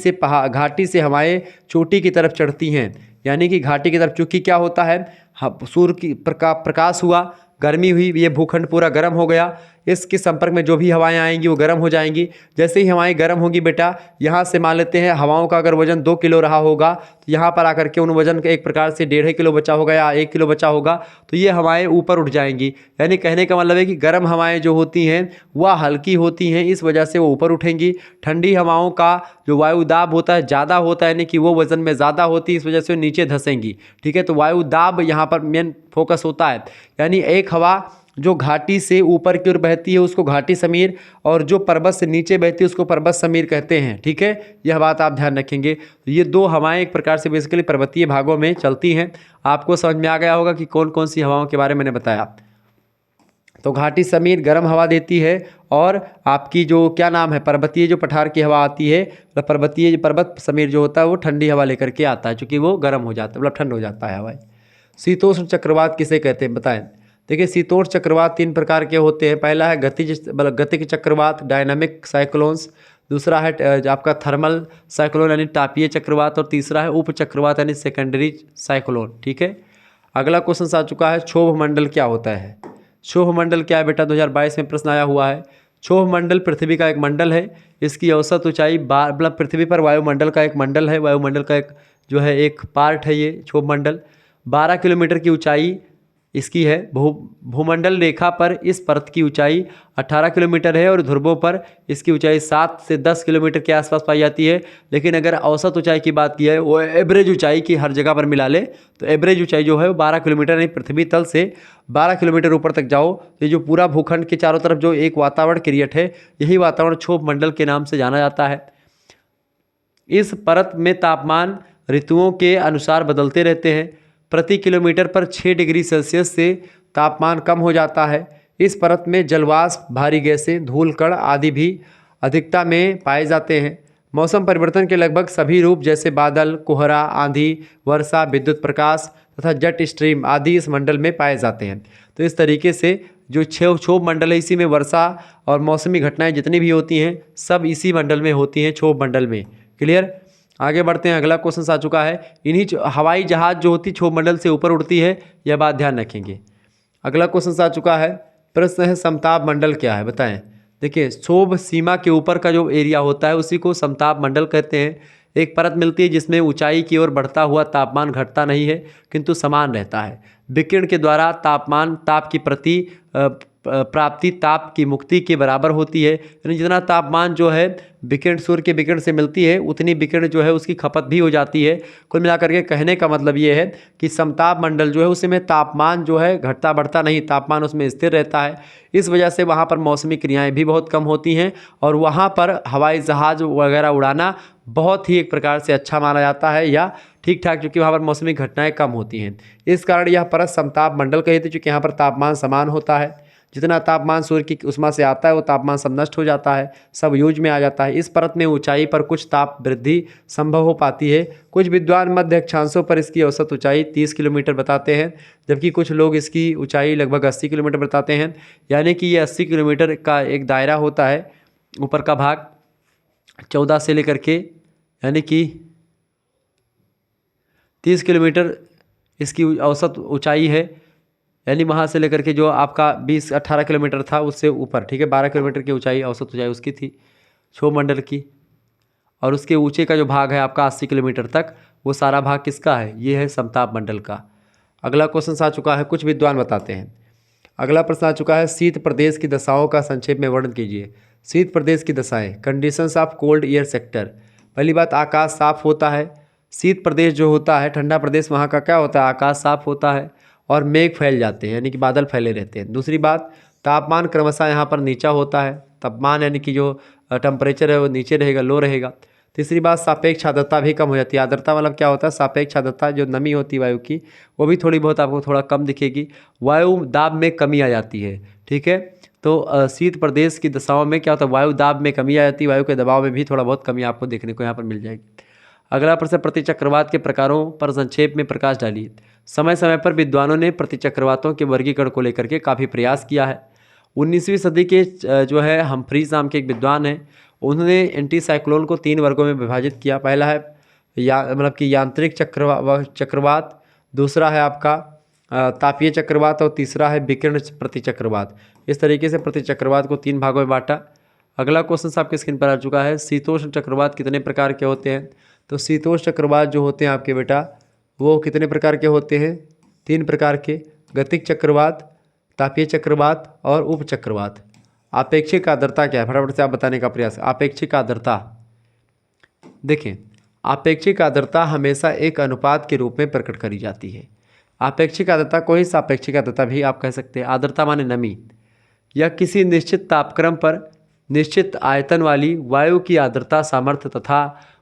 से हवाएं चोटी की तरफ चढ़ती हैं, यानी कि घाटी की तरफ, चूँकि क्या होता है, सूर्य की प्रकाश हुआ, गर्मी हुई, ये भूखंड पूरा गर्म हो गया, इसके संपर्क में जो भी हवाएं आएंगी वो गर्म हो जाएंगी। जैसे ही हवाएं गर्म होंगी बेटा, यहाँ से मान लेते हैं हवाओं का अगर वजन 2 किलो रहा होगा तो यहाँ पर आकर के उन वजन का एक प्रकार से 1.5 किलो बचा होगा या 1 किलो बचा होगा, तो ये हवाएं ऊपर उठ जाएंगी। यानी कहने का मतलब है कि गर्म हवाएं जो होती हैं वह हल्की होती हैं, इस वजह से वो ऊपर उठेंगी। ठंडी हवाओं का जो वायुदाब होता है ज़्यादा होता है, यानी कि वो वजन में ज़्यादा होती है, इस वजह से वो नीचे धंसेंगी। ठीक है, तो वायुदाब यहाँ पर मेन फोकस होता है। यानी एक हवा जो घाटी से ऊपर की ओर बहती है उसको घाटी समीर, और जो पर्वत से नीचे बहती है उसको पर्वत समीर कहते हैं। ठीक है, यह बात आप ध्यान रखेंगे। तो ये दो हवाएं एक प्रकार से बेसिकली पर्वतीय भागों में चलती हैं। आपको समझ में आ गया होगा कि कौन कौन सी हवाओं के बारे में मैंने बताया। तो घाटी समीर गर्म हवा देती है और आपकी जो क्या नाम है, पर्वतीय जो पठार की हवा आती है, पर्वतीय पर्वत समीर जो होता है वो ठंडी हवा लेकर के आता है, चूँकि वो गर्म हो जाता है, मतलब ठंड हो जाता है हवाएं। शीतोष्ण चक्रवात किसे कहते हैं बताएं। देखिए, शीतोष्ण चक्रवात 3 प्रकार के होते हैं। पहला है गतिज चक्रवात, डायनामिक साइक्लोन्स। दूसरा है आपका थर्मल साइक्लोन यानी तापीय चक्रवात, और तीसरा है उप चक्रवात यानी सेकेंडरी साइक्लोन। ठीक है, अगला क्वेश्चन आ चुका है, क्षोभ मंडल क्या होता है। क्षोभ मंडल क्या है बेटा, 2022 में प्रश्न आया हुआ है। क्षोभ मंडल पृथ्वी का एक मंडल है। इसकी औसत ऊंचाई मतलब पृथ्वी पर वायुमंडल का एक मंडल है, वायुमंडल का एक जो है एक पार्ट है ये क्षोभ मंडल। 12 किलोमीटर की ऊंचाई इसकी है। भूमंडल रेखा पर इस परत की ऊंचाई 18 किलोमीटर है और ध्रुवों पर इसकी ऊंचाई 7 से 10 किलोमीटर के आसपास पाई जाती है। लेकिन अगर औसत ऊंचाई की बात की है, वो एवरेज ऊंचाई की हर जगह पर मिला ले तो एवरेज ऊंचाई जो है वो 12 किलोमीटर, यानी पृथ्वी तल से 12 किलोमीटर ऊपर तक जाओ तो ये जो पूरा भूखंड के चारों तरफ जो एक वातावरण क्रिएट है, यही वातावरण क्षोभ मंडल के नाम से जाना जाता है। इस परत में तापमान ऋतुओं के अनुसार बदलते रहते हैं। प्रति किलोमीटर पर 6 डिग्री सेल्सियस से तापमान कम हो जाता है। इस परत में जलवाष्प, भारी गैसें, धूल कण आदि भी अधिकता में पाए जाते हैं। मौसम परिवर्तन के लगभग सभी रूप जैसे बादल, कोहरा, आंधी, वर्षा, विद्युत प्रकाश तथा जेट स्ट्रीम आदि इस मंडल में पाए जाते हैं। तो इस तरीके से जो क्षोभ मंडल है, इसी में वर्षा और मौसमी घटनाएं जितनी भी होती हैं सब इसी मंडल में होती हैं, क्षोभ मंडल में। क्लियर, आगे बढ़ते हैं। अगला क्वेश्चन आ चुका है, इन्हीं हवाई जहाज जो होती क्षोभ मंडल से ऊपर उड़ती है, यह बात ध्यान रखेंगे। अगला क्वेश्चन आ चुका है, प्रश्न है समताप मंडल क्या है बताएं। देखिए, क्षोभ सीमा के ऊपर का जो एरिया होता है उसी को समताप मंडल कहते हैं। एक परत मिलती है जिसमें ऊंचाई की ओर बढ़ता हुआ तापमान घटता नहीं है किंतु समान रहता है। विकिरण के द्वारा ताप की प्राप्ति ताप की मुक्ति के बराबर होती है। यानी जितना तापमान जो है विकिरण, सूर्य के विकिरण से मिलती है, उतनी विकिरण जो है उसकी खपत भी हो जाती है। कुल मिलाकर के कहने का मतलब ये है कि समताप मंडल जो है उसमें तापमान जो है घटता बढ़ता नहीं, तापमान उसमें स्थिर रहता है। इस वजह से वहाँ पर मौसमी क्रियाएँ भी बहुत कम होती हैं और वहाँ पर हवाई जहाज वगैरह उड़ाना बहुत ही एक प्रकार से अच्छा माना जाता है या ठीक ठाक, क्योंकि वहाँ पर मौसमी घटनाएं कम होती हैं। इस कारण यह परत समताप मंडल कहते हैं, क्योंकि यहाँ पर तापमान समान होता है। जितना तापमान सूर्य की उष्मा से आता है वो तापमान सब नष्ट हो जाता है, सब यूज में आ जाता है। इस परत में ऊंचाई पर कुछ ताप वृद्धि संभव हो पाती है। कुछ विद्वान मध्य अक्षांशों पर इसकी औसत ऊंचाई 30 किलोमीटर बताते हैं, जबकि कुछ लोग इसकी ऊंचाई लगभग 80 किलोमीटर बताते हैं। यानी कि ये 80 किलोमीटर का एक दायरा होता है, ऊपर का भाग 14 से लेकर के यानी कि 30 किलोमीटर इसकी औसत ऊंचाई है। यानी वहाँ से लेकर के जो आपका 18 किलोमीटर था उससे ऊपर, ठीक है, 12 किलोमीटर की ऊंचाई औसत ऊंचाई उसकी थी क्षोभ मंडल की। और उसके ऊंचे का जो भाग है आपका 80 किलोमीटर तक, वो सारा भाग किसका है? ये है समताप मंडल का। अगला क्वेश्चन आ चुका है, कुछ विद्वान बताते हैं। अगला प्रश्न आ चुका है, शीत प्रदेश की दशाओं का संक्षेप में वर्णन कीजिए। शीत प्रदेश की दशाएं, conditions of cold air sector. पहली बात, आकाश साफ होता है। शीत प्रदेश जो होता है, ठंडा प्रदेश, वहाँ का क्या होता है? आकाश साफ होता है और मेघ फैल जाते हैं, यानी कि बादल फैले रहते हैं। दूसरी बात, तापमान क्रमशः यहाँ पर नीचा होता है। तापमान यानी कि जो टेम्परेचर है वो नीचे रहेगा, लो रहेगा। तीसरी बात, सापेक्ष आर्द्रता भी कम हो जाती है। आर्द्रता मतलब क्या होता है? सापेक्ष आर्द्रता, जो नमी होती है वायु की, वो भी थोड़ी बहुत आपको थोड़ा कम दिखेगी। वायु दाब में कमी आ जाती है, ठीक है। तो शीत प्रदेश की दशाओं में क्या होता है? वायु दाब में कमी आ जाती है, वायु के दबाव में भी थोड़ा बहुत कमी आपको देखने को यहाँ पर मिल जाएगी। अगला प्रश्न, प्रतिचक्रवात के प्रकारों पर संक्षेप में प्रकाश डालिए। समय समय पर विद्वानों ने प्रतिचक्रवातों के वर्गीकरण को लेकर के काफ़ी प्रयास किया है। 19वीं सदी के जो है हम्फ्रीज नाम के एक विद्वान हैं, उन्होंने एंटी साइक्लोन को 3 वर्गों में विभाजित किया। पहला है मतलब कि यांत्रिक चक्रवात, दूसरा है आपका तापीय चक्रवात और तीसरा है विकिरण प्रतिचक्रवात। इस तरीके से प्रतिचक्रवात को 3 भागों में बांटा। अगला क्वेश्चन आपके स्क्रीन पर आ चुका है, शीतोष्ण चक्रवात कितने प्रकार के होते हैं? तो शीतोष्ण चक्रवात जो होते हैं आपके बेटा, वो कितने प्रकार के होते हैं? 3 प्रकार के, गतिक चक्रवात, तापीय चक्रवात और उप चक्रवात। आपेक्षिक आर्द्रता क्या है? फटाफट से आप बताने का प्रयास। आपेक्षिक आर्द्रता, देखें, आपेक्षिक आर्द्रता हमेशा एक अनुपात के रूप में प्रकट करी जाती है। आपेक्षिक आर्द्रता को ही सापेक्षिक आर्द्रता भी आप कह सकते हैं। आर्द्रता माने नमी, या किसी निश्चित तापक्रम पर निश्चित आयतन वाली वायु की आर्द्रता सामर्थ्य तथा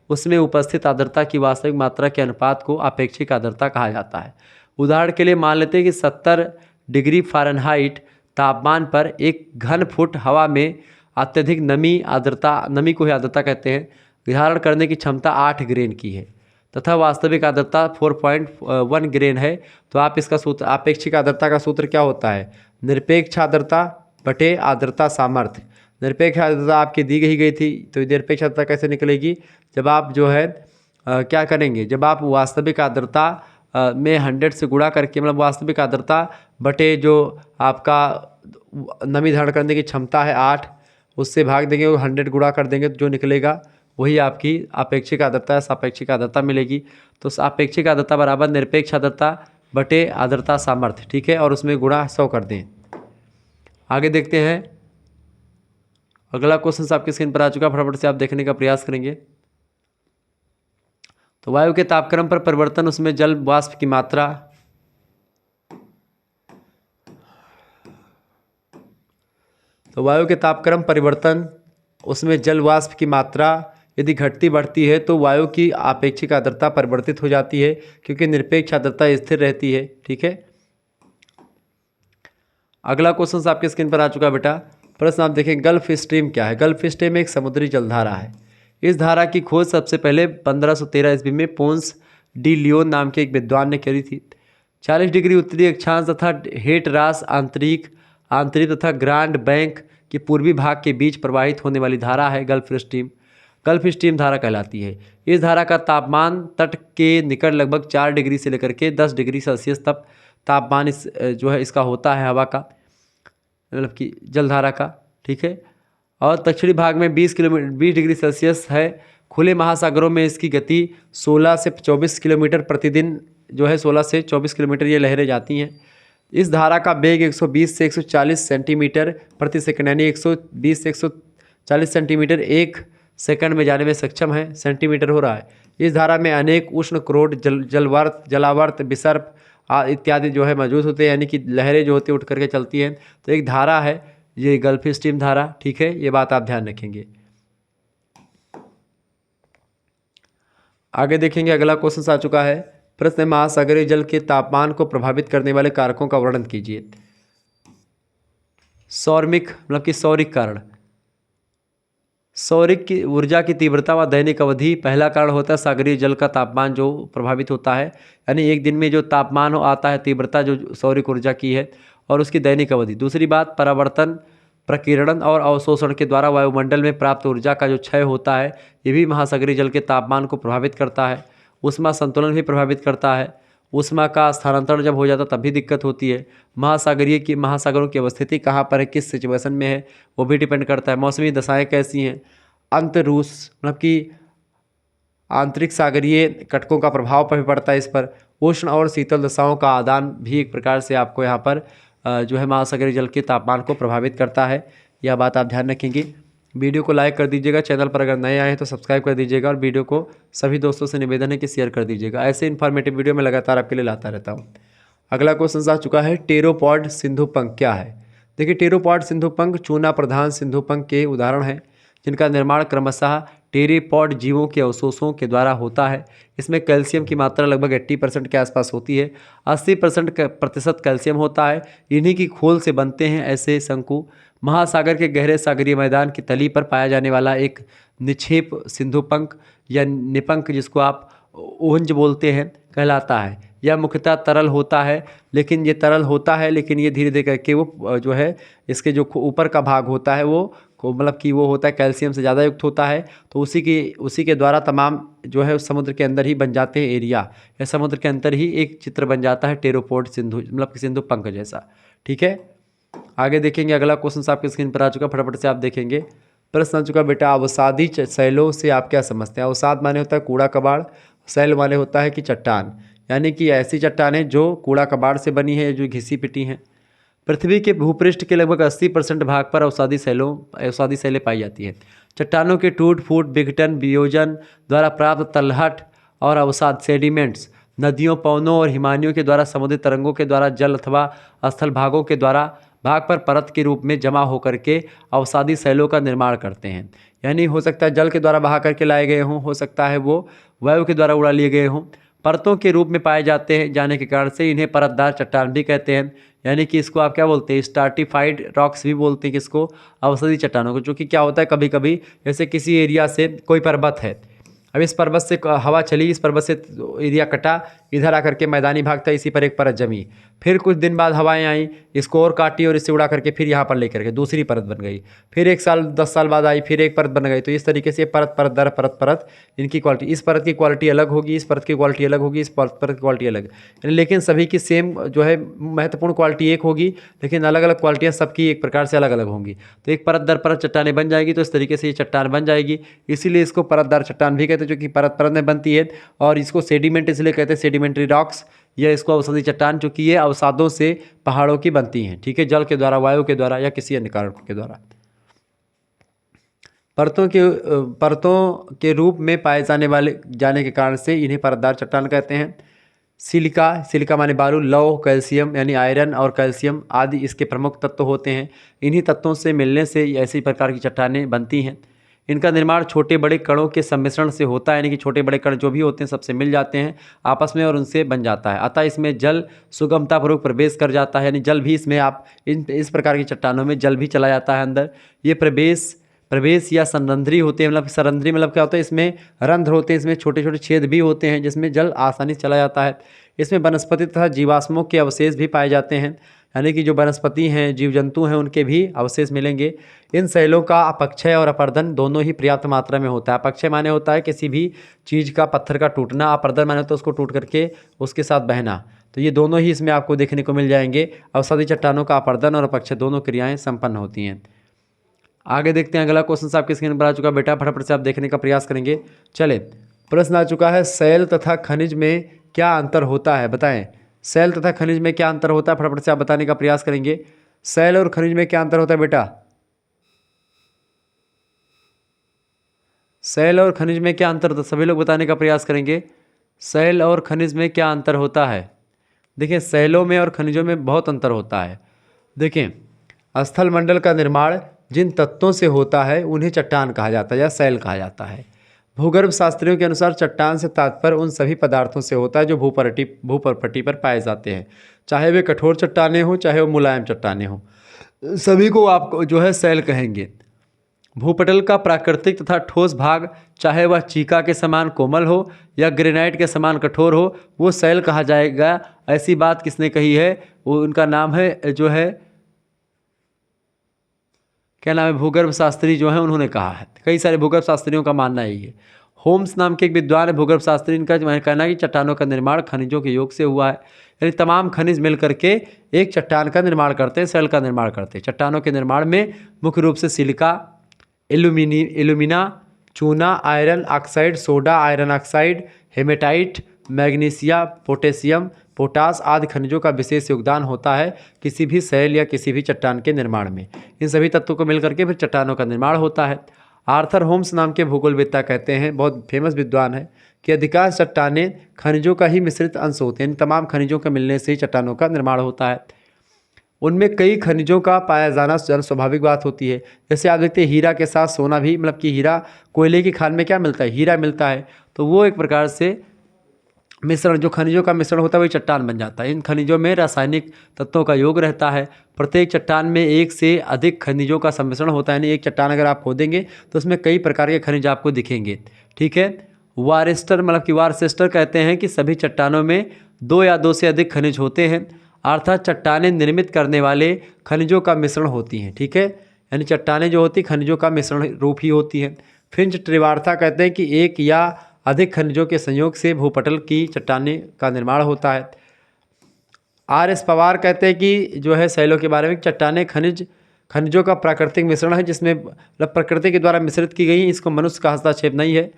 उसमें उपस्थित आर्द्रता की वास्तविक मात्रा के अनुपात को आपेक्षिक आर्द्रता कहा जाता है। उदाहरण के लिए मान लेते हैं कि 70 डिग्री फ़ारेनहाइट तापमान पर एक घन फुट हवा में अत्यधिक नमी को ही आर्द्रता कहते हैं, धारण करने की क्षमता 8 ग्रेन की है तथा वास्तविक आर्द्रता 4.1 ग्रेन है। तो आप इसका सूत्र, आपेक्षिक आर्द्रता का सूत्र क्या होता है? निरपेक्ष आर्द्रता बटे आर्द्रता सामर्थ्य। निरपेक्ष आर्द्रता आपकी दी गई थी, तो निरपेक्ष आर्द्रता कैसे निकलेगी? जब आप जो है क्या करेंगे, जब आप वास्तविक आर्द्रता में 100 से गुणा करके, मतलब वास्तविक आर्द्रता बटे जो आपका नमी धारण करने की क्षमता है 8, उससे भाग देंगे, 100 गुणा कर देंगे, तो जो निकलेगा वही आपकी आपेक्षिक आर्द्रता है, सापेक्षिक आर्द्रता मिलेगी। तो सापेक्षिक आर्द्रता बराबर निरपेक्ष आर्द्रता बटे आर्द्रता सामर्थ्य, ठीक है, और उसमें गुणा 100 कर दें। आगे देखते हैं, अगला क्वेश्चन आपकी स्क्रीन पर आ चुका, फटाफट से आप देखने का प्रयास करेंगे। तो वायु के तापक्रम पर परिवर्तन, उसमें जल वाष्प की मात्रा, तो वायु के तापक्रम परिवर्तन, उसमें जल वाष्प की मात्रा यदि घटती बढ़ती है तो वायु की आपेक्षिक आर्द्रता परिवर्तित हो जाती है, क्योंकि निरपेक्ष आर्द्रता स्थिर रहती है, ठीक है। अगला क्वेश्चन आपके स्क्रीन पर आ चुका है बेटा। प्रश्न आप देखें, गल्फ स्ट्रीम क्या है? गल्फ स्ट्रीम एक समुद्री जलधारा है। इस धारा की खोज सबसे पहले 1513 ईस्वी में पोंस डी लियोन नाम के एक विद्वान ने करी थी। 40 डिग्री उत्तरी अक्षांश तथा हेटरास आंतरिक तथा ग्रांड बैंक के पूर्वी भाग के बीच प्रवाहित होने वाली धारा है गल्फ स्ट्रीम। गल्फ स्ट्रीम धारा कहलाती है। इस धारा का तापमान तट के निकट लगभग 4 डिग्री से लेकर के 10 डिग्री सेल्सियस तक तापमान जो है इसका होता है, हवा का, मतलब कि जलधारा का, ठीक है। और दक्षिणी भाग में 20 डिग्री सेल्सियस है। खुले महासागरों में इसकी गति 16 से 24 किलोमीटर प्रतिदिन जो है 16 से 24 किलोमीटर ये लहरें जाती हैं। इस धारा का वेग 120 से 140 सेंटीमीटर प्रति सेकंड, यानी 120 से 140 सेंटीमीटर एक सेकंड में जाने में सक्षम है, सेंटीमीटर हो रहा है। इस धारा में अनेक उष्ण क्रोड, जलावर्त, विसर्प इत्यादि जो है मौजूद होते हैं, यानी कि लहरें जो होती है उठ करके चलती हैं। तो एक धारा है ये गल्फ स्ट्रीम धारा, ठीक है, ये बात आप ध्यान रखेंगे। आगे देखेंगे, अगला क्वेश्चन आ चुका है। प्रश्न, महासागरीय जल के तापमान को प्रभावित करने वाले कारकों का वर्णन कीजिए। सौर्मिक मतलब कि सौरिक कारण, सौरिक की ऊर्जा की तीव्रता व दैनिक अवधि पहला कारण होता है। सागरीय जल का तापमान जो प्रभावित होता है, यानी एक दिन में जो तापमान आता है, तीव्रता जो सौरिक ऊर्जा की है, और उसकी दैनिक अवधि। दूसरी बात, परावर्तन, प्रकीर्णन और अवशोषण के द्वारा वायुमंडल में प्राप्त ऊर्जा का जो क्षय होता है, ये भी महासागरीय जल के तापमान को प्रभावित करता है। ऊष्मा संतुलन भी प्रभावित करता है। ऊष्मा का स्थानांतरण जब हो जाता तब भी दिक्कत होती है। महासागरों की अवस्थिति कहाँ पर है, किस सिचुएशन में है, वो भी डिपेंड करता है। मौसमी दशाएं कैसी हैं, अंत रूस मतलब कि आंतरिक सागरीय कटकों का प्रभाव भी पड़ता है इस पर। उष्ण और शीतल दशाओं का आदान भी एक प्रकार से आपको यहाँ पर जो है महासागरीय जल के तापमान को प्रभावित करता है। यह बात आप ध्यान रखेंगे। वीडियो को लाइक कर दीजिएगा, चैनल पर अगर नए आए हैं तो सब्सक्राइब कर दीजिएगा और वीडियो को सभी दोस्तों से निवेदन है कि शेयर कर दीजिएगा। ऐसे इन्फॉर्मेटिव वीडियो मैं लगातार आपके लिए लाता रहता हूँ। अगला क्वेश्चन आ चुका है, टेरोपॉड सिंधुपंख क्या है। देखिए, टेरोपॉड सिंधुपंख चूना प्रधान सिंधुपंख के उदाहरण हैं जिनका निर्माण क्रमशः टेरेपॉड जीवों के अवशोषों के द्वारा होता है। इसमें कैल्शियम की मात्रा लगभग 80% के आसपास होती है। 80% कैल्शियम होता है। इन्हीं की खोल से बनते हैं ऐसे शंकु। महासागर के गहरे सागरीय मैदान की तली पर पाया जाने वाला एक निक्षेप सिंधुपंख या निपंख, जिसको आप ओंज बोलते हैं, कहलाता है। यह मुख्यतः तरल होता है, लेकिन ये धीरे धीरे करके वो जो है इसके जो ऊपर का भाग होता है वो मतलब कि वो होता है कैल्शियम से ज़्यादा युक्त होता है। तो उसी के द्वारा तमाम जो है उस समुद्र के अंदर ही बन जाते हैं एरिया, या समुद्र के अंदर ही एक चित्र बन जाता है टेरोपॉड सिंधु मतलब सिंधुपंख जैसा। ठीक है, आगे देखेंगे। अगला क्वेश्चन आपकी स्क्रीन पर आ चुका, फटाफट से आप देखेंगे। प्रश्न आ चुका बेटा, अवसादी शैलों से आप क्या समझते हैं। अवसाद माने होता है कूड़ा कबाड़, शैल माने होता है कि चट्टान, यानी कि ऐसी चट्टानें जो कूड़ा कबाड़ से बनी है, जो घिसी पिटी हैं। पृथ्वी के भूपृष्ठ के लगभग 80% भाग पर अवसादी शैलें पाई जाती हैं। चट्टानों के टूट फूट, विघटन, वियोजन द्वारा प्राप्त तलहट और अवसाद सेडिमेंट्स नदियों, पवनों और हिमानियों के द्वारा, समुद्री तरंगों के द्वारा, जल अथवा स्थल भागों के द्वारा भाग पर परत के रूप में जमा होकर के अवसादी शैलों का निर्माण करते हैं। यानी हो सकता है जल के द्वारा बहा करके लाए गए हों, हो सकता है वो वायु के द्वारा उड़ा लिए गए हों। परतों के रूप में पाए जाने के कारण से इन्हें परतदार चट्टान भी कहते हैं। यानी कि इसको आप क्या बोलते हैं, स्ट्राटिफाइड रॉक्स भी बोलते हैं किसको, अवसादी चट्टानों को। जो कि क्या होता है, कभी कभी जैसे किसी एरिया से कोई पर्वत है, अब इस पर्वत से हवा चली, इस पर्वत से एरिया कटा, इधर आकर के मैदानी भाग था, इसी पर एक परत जमी। फिर कुछ दिन बाद हवाएं आई, इसको और काटी और इससे उड़ा करके फिर यहाँ पर लेकर के दूसरी परत बन गई। फिर 1 साल 10 साल बाद आई, फिर एक परत बन गई। तो इस तरीके से परत परत दर परत परत इनकी क्वालिटी, इस परत की क्वालिटी अलग होगी, इस परत की क्वालिटी अलग होगी, इस परत की क्वालिटी अलग, लेकिन सभी की सेम जो है महत्वपूर्ण क्वालिटी एक होगी, लेकिन अलग अलग क्वालिटियाँ सबकी एक प्रकार से अलग अलग होंगी। तो एक परत दर परत चट्टानें बन जाएगी, तो इस तरीके से ये चट्टान बन जाएगी। इसीलिए इसको परतदार चट्टान भी कहते हैं, जो कि परत परत में बनती है। और इसको सेडिमेंट इसलिए कहते हैं, सेडिमेंट्री रॉक्स, या इसको अवसादी चट्टान, चूँकि ये अवसादों से पहाड़ों की बनती हैं। ठीक है, जल के द्वारा, वायु के द्वारा या किसी अन्य कारण के द्वारा। परतों के रूप में पाए जाने के कारण से इन्हें परतदार चट्टान कहते हैं। सिलिका माने बालू, लौह, कैल्शियम यानी आयरन और कैल्शियम आदि इसके प्रमुख तत्व होते हैं। इन्हीं तत्वों से मिलने से ऐसी प्रकार की चट्टानें बनती हैं। इनका निर्माण छोटे बड़े कणों के सम्मिश्रण से होता है, यानी कि छोटे बड़े कण जो भी होते हैं सबसे मिल जाते हैं आपस में और उनसे बन जाता है। अतः इसमें जल सुगमतापूर्वक प्रवेश कर जाता है, यानी जल भी इसमें इस प्रकार की चट्टानों में जल भी चला जाता है अंदर। ये प्रवेश या संरंध्री होते हैं, मतलब संरंध्री मतलब क्या होता है, इसमें रंध्र होते हैं, इसमें छोटे छोटे छेद भी होते हैं जिसमें जल आसानी से चला जाता है। इसमें वनस्पति तथा जीवाश्मों के अवशेष भी पाए जाते हैं, यानी कि जो वनस्पति हैं, जीव जंतु हैं, उनके भी अवशेष मिलेंगे। इन शैलों का अपक्षय और अपर्दन दोनों ही पर्याप्त मात्रा में होता है। अपक्षय माने होता है किसी भी चीज़ का, पत्थर का टूटना, अपर्दन माने होता है उसको टूट करके उसके साथ बहना। तो ये दोनों ही इसमें आपको देखने को मिल जाएंगे। अवसादी चट्टानों का अपर्दन और अपक्षय दोनों क्रियाएँ संपन्न होती हैं। आगे देखते हैं, अगला क्वेश्चन आपकी स्क्रीन पर आ चुका बेटा, फटाफट से आप देखने का प्रयास करेंगे। चले, प्रश्न आ चुका है, शैल तथा खनिज में क्या अंतर होता है, बताएं। शैल तथा खनिज में क्या अंतर होता है, फटाफट से आप बताने का प्रयास करेंगे। शैल और खनिज में क्या अंतर होता है बेटा, शैल और खनिज में क्या अंतर होता है, सभी लोग बताने का प्रयास करेंगे। शैल और खनिज में क्या अंतर होता है। देखिए, शैलों में और खनिजों में बहुत अंतर होता है। देखें, स्थल मंडल का निर्माण जिन तत्वों से होता है उन्हें चट्टान कहा जाता है या शैल कहा जाता है। भूगर्भ शास्त्रियों के अनुसार चट्टान से तात्पर्य उन सभी पदार्थों से होता है जो भूपटटी पर पाए जाते हैं, चाहे वे कठोर चट्टानें हों चाहे वो मुलायम चट्टानें हों, सभी को आप जो है शैल कहेंगे। भूपटल का प्राकृतिक तथा ठोस भाग, चाहे वह चीका के समान कोमल हो या ग्रेनाइट के समान कठोर हो, वो शैल कहा जाएगा। ऐसी बात किसने कही है, वो उनका नाम है जो है, क्या नाम है, भूगर्भ शास्त्री जो है उन्होंने कहा है। कई सारे भूगर्भ शास्त्रियों का मानना है ये। होम्स नाम के एक विद्वान है भूगर्भ शास्त्री, इनका कहना है कि चट्टानों का निर्माण खनिजों के योग से हुआ है, यानी तमाम खनिज मिल करके एक चट्टान का निर्माण करते हैं, शैल का निर्माण करते हैं। चट्टानों के निर्माण में मुख्य रूप से सिलिका, एल्यूमिना, चूना, iron oxide, soda, iron oxide, hematite, magnesia, potassium, potash आदि खनिजों का विशेष योगदान होता है किसी भी शैल या किसी भी चट्टान के निर्माण में। इन सभी तत्वों को मिलकर के फिर चट्टानों का निर्माण होता है। आर्थर होम्स नाम के भूगोलवेत्ता कहते हैं, बहुत फेमस विद्वान है, कि अधिकांश चट्टानें खनिजों का ही मिश्रित अंश होते हैं। इन तमाम खनिजों के मिलने से ही चट्टानों का निर्माण होता है। उनमें कई खनिजों का पाया जाना जन स्वाभाविक बात होती है। जैसे आप देखते हैं हीरा के साथ सोना भी, मतलब कि हीरा, कोयले की खान में क्या मिलता है, हीरा मिलता है। तो वो एक प्रकार से मिश्रण, जो खनिजों का मिश्रण होता है वही चट्टान बन जाता है। इन खनिजों में रासायनिक तत्वों का योग रहता है। प्रत्येक चट्टान में एक से अधिक खनिजों का सम्मिश्रण होता है। यानी एक चट्टान अगर आप खोदेंगे तो उसमें कई प्रकार के खनिज आपको दिखेंगे। ठीक है। वारस्टर, मतलब कि वारसेस्टर कहते हैं कि सभी चट्टानों में 2 या 2 से अधिक खनिज होते हैं, अर्थात चट्टानें निर्मित करने वाले खनिजों का मिश्रण होती हैं। ठीक है। यानी चट्टानें जो होती खनिजों का मिश्रण रूप ही होती हैं। फिंच ट्रिवार्था कहते हैं कि एक या अधिक खनिजों के संयोग से भूपटल की चट्टानें का निर्माण होता है। R.S. पवार कहते हैं कि जो है शैलों के बारे में, चट्टानें खनिजों का प्राकृतिक मिश्रण है, जिसमें मतलब प्रकृति के द्वारा मिश्रित की गई, इसको मनुष्य का हस्तक्षेप नहीं है,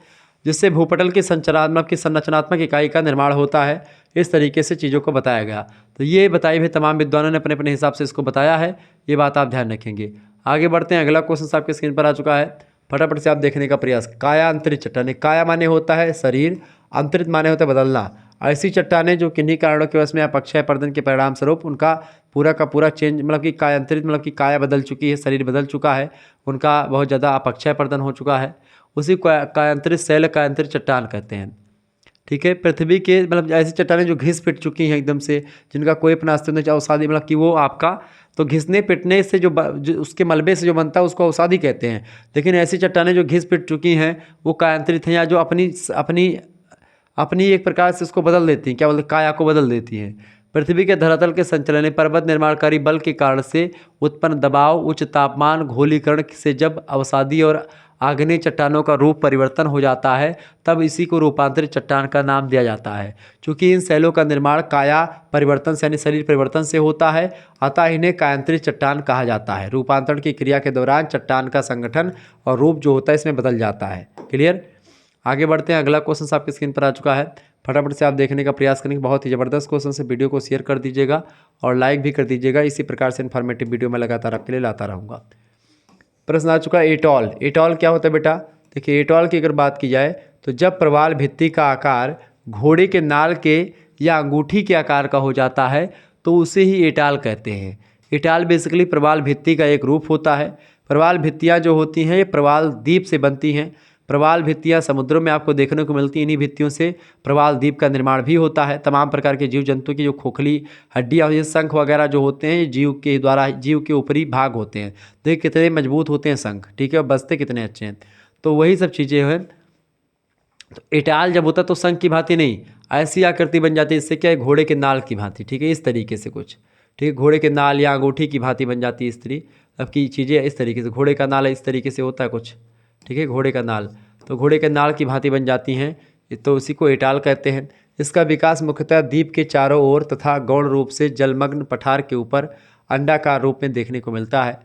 जिससे भूपटल की संरचनात्मक इकाई का निर्माण होता है। इस तरीके से चीज़ों को बताया गया। तो ये बताई हुई तमाम विद्वानों ने अपने अपने हिसाब से इसको बताया है। ये बात आप ध्यान रखेंगे। आगे बढ़ते हैं। अगला क्वेश्चन आपके स्क्रीन पर आ चुका है, फटाफट से आप देखने का प्रयास। काया अंतरित चट्टानें। काया माने होता है शरीर, अंतरित माने होता है बदलना। ऐसी चट्टानें जो किन्हीं कारणों के वश में अपक्षय पर्दन के परिणाम स्वरूप उनका पूरा का पूरा चेंज, मतलब कि कायांतरित, मतलब कि काया बदल चुकी है, शरीर बदल चुका है, उनका बहुत ज़्यादा अपक्षय पर्दन हो चुका है, उसी को कायांतरित शैल, कायांतरित चट्टान कहते हैं। ठीक है। पृथ्वी के, मतलब ऐसी चट्टानें जो घिस पिट चुकी हैं एकदम से, जिनका कोई अपना अस्तित्व नहीं, अवसादी, मतलब कि वो आपका, तो घिसने पिटने से जो उसके मलबे से जो बनता है उसको अवसादी कहते हैं। लेकिन ऐसी चट्टानें जो घिस पिट चुकी हैं वो कायांतरित हैं, या जो अपनी एक प्रकार से उसको बदल देती हैं, क्या बोलते हैं, काया को बदल देती हैं। पृथ्वी के धरातल के संचलन, पर्वत निर्माणकारी बल के कारण से उत्पन्न दबाव, उच्च तापमान, घोलीकरण से जब अवसादी और आग्नेय चट्टानों का रूप परिवर्तन हो जाता है, तब इसी को रूपांतरित चट्टान का नाम दिया जाता है। क्योंकि इन शैलों का निर्माण काया परिवर्तन से, यानी शरीर परिवर्तन से होता है, अतः इन्हें कायांतरित चट्टान कहा जाता है। रूपांतरण की क्रिया के दौरान चट्टान का संगठन और रूप जो होता है इसमें बदल जाता है। क्लियर। आगे बढ़ते हैं। अगला क्वेश्चन आपकी स्क्रीन पर आ चुका है, फटाफट से आप देखने का प्रयास करेंगे। बहुत ही ज़बरदस्त क्वेश्चन से, वीडियो को शेयर कर दीजिएगा और लाइक भी कर दीजिएगा। इसी प्रकार से इन्फॉर्मेटिव वीडियो मैं लगातार आपके लिए लाता रहूँगा। प्रश्न आ चुका है, एटॉल। एटॉल क्या होता है बेटा? देखिए, एटॉल की अगर बात की जाए तो जब प्रवाल भित्ति का आकार घोड़े के नाल के या अंगूठी के आकार का हो जाता है तो उसे ही एटाल कहते हैं। एटाल बेसिकली प्रवाल भित्ति का एक रूप होता है। प्रवाल भित्तियाँ जो होती हैं ये प्रवाल द्वीप से बनती हैं। प्रवाल भित्तियाँ समुद्रों में आपको देखने को मिलती हैं। इन्हीं भित्तियों से प्रवाल द्वीप का निर्माण भी होता है। तमाम प्रकार के जीव जंतु की जो खोखली हड्डियाँ, ये शंख वगैरह जो होते हैं, जीव के ऊपरी भाग होते हैं। देखिए कितने मजबूत होते हैं शंख, ठीक है, और बसते कितने अच्छे हैं। तो वही सब चीज़ें हैं। तो एटाल जब होता तो शंख की भांति नहीं, ऐसी आकृति बन जाती है, इससे क्या है, घोड़े के नाल की भांति। ठीक है, इस तरीके से कुछ, ठीक है, घोड़े के नाल या अंगूठी की भांति बन जाती है स्त्री। अब की चीज़ें इस तरीके से, घोड़े का नाल इस तरीके से होता है कुछ, ठीक है, घोड़े का नाल, तो घोड़े के नाल की भांति बन जाती हैं, तो उसी को एटाल कहते हैं। इसका विकास मुख्यतः द्वीप के चारों ओर तथा गौण रूप से जलमग्न पठार के ऊपर अंडाकार रूप में देखने को मिलता है।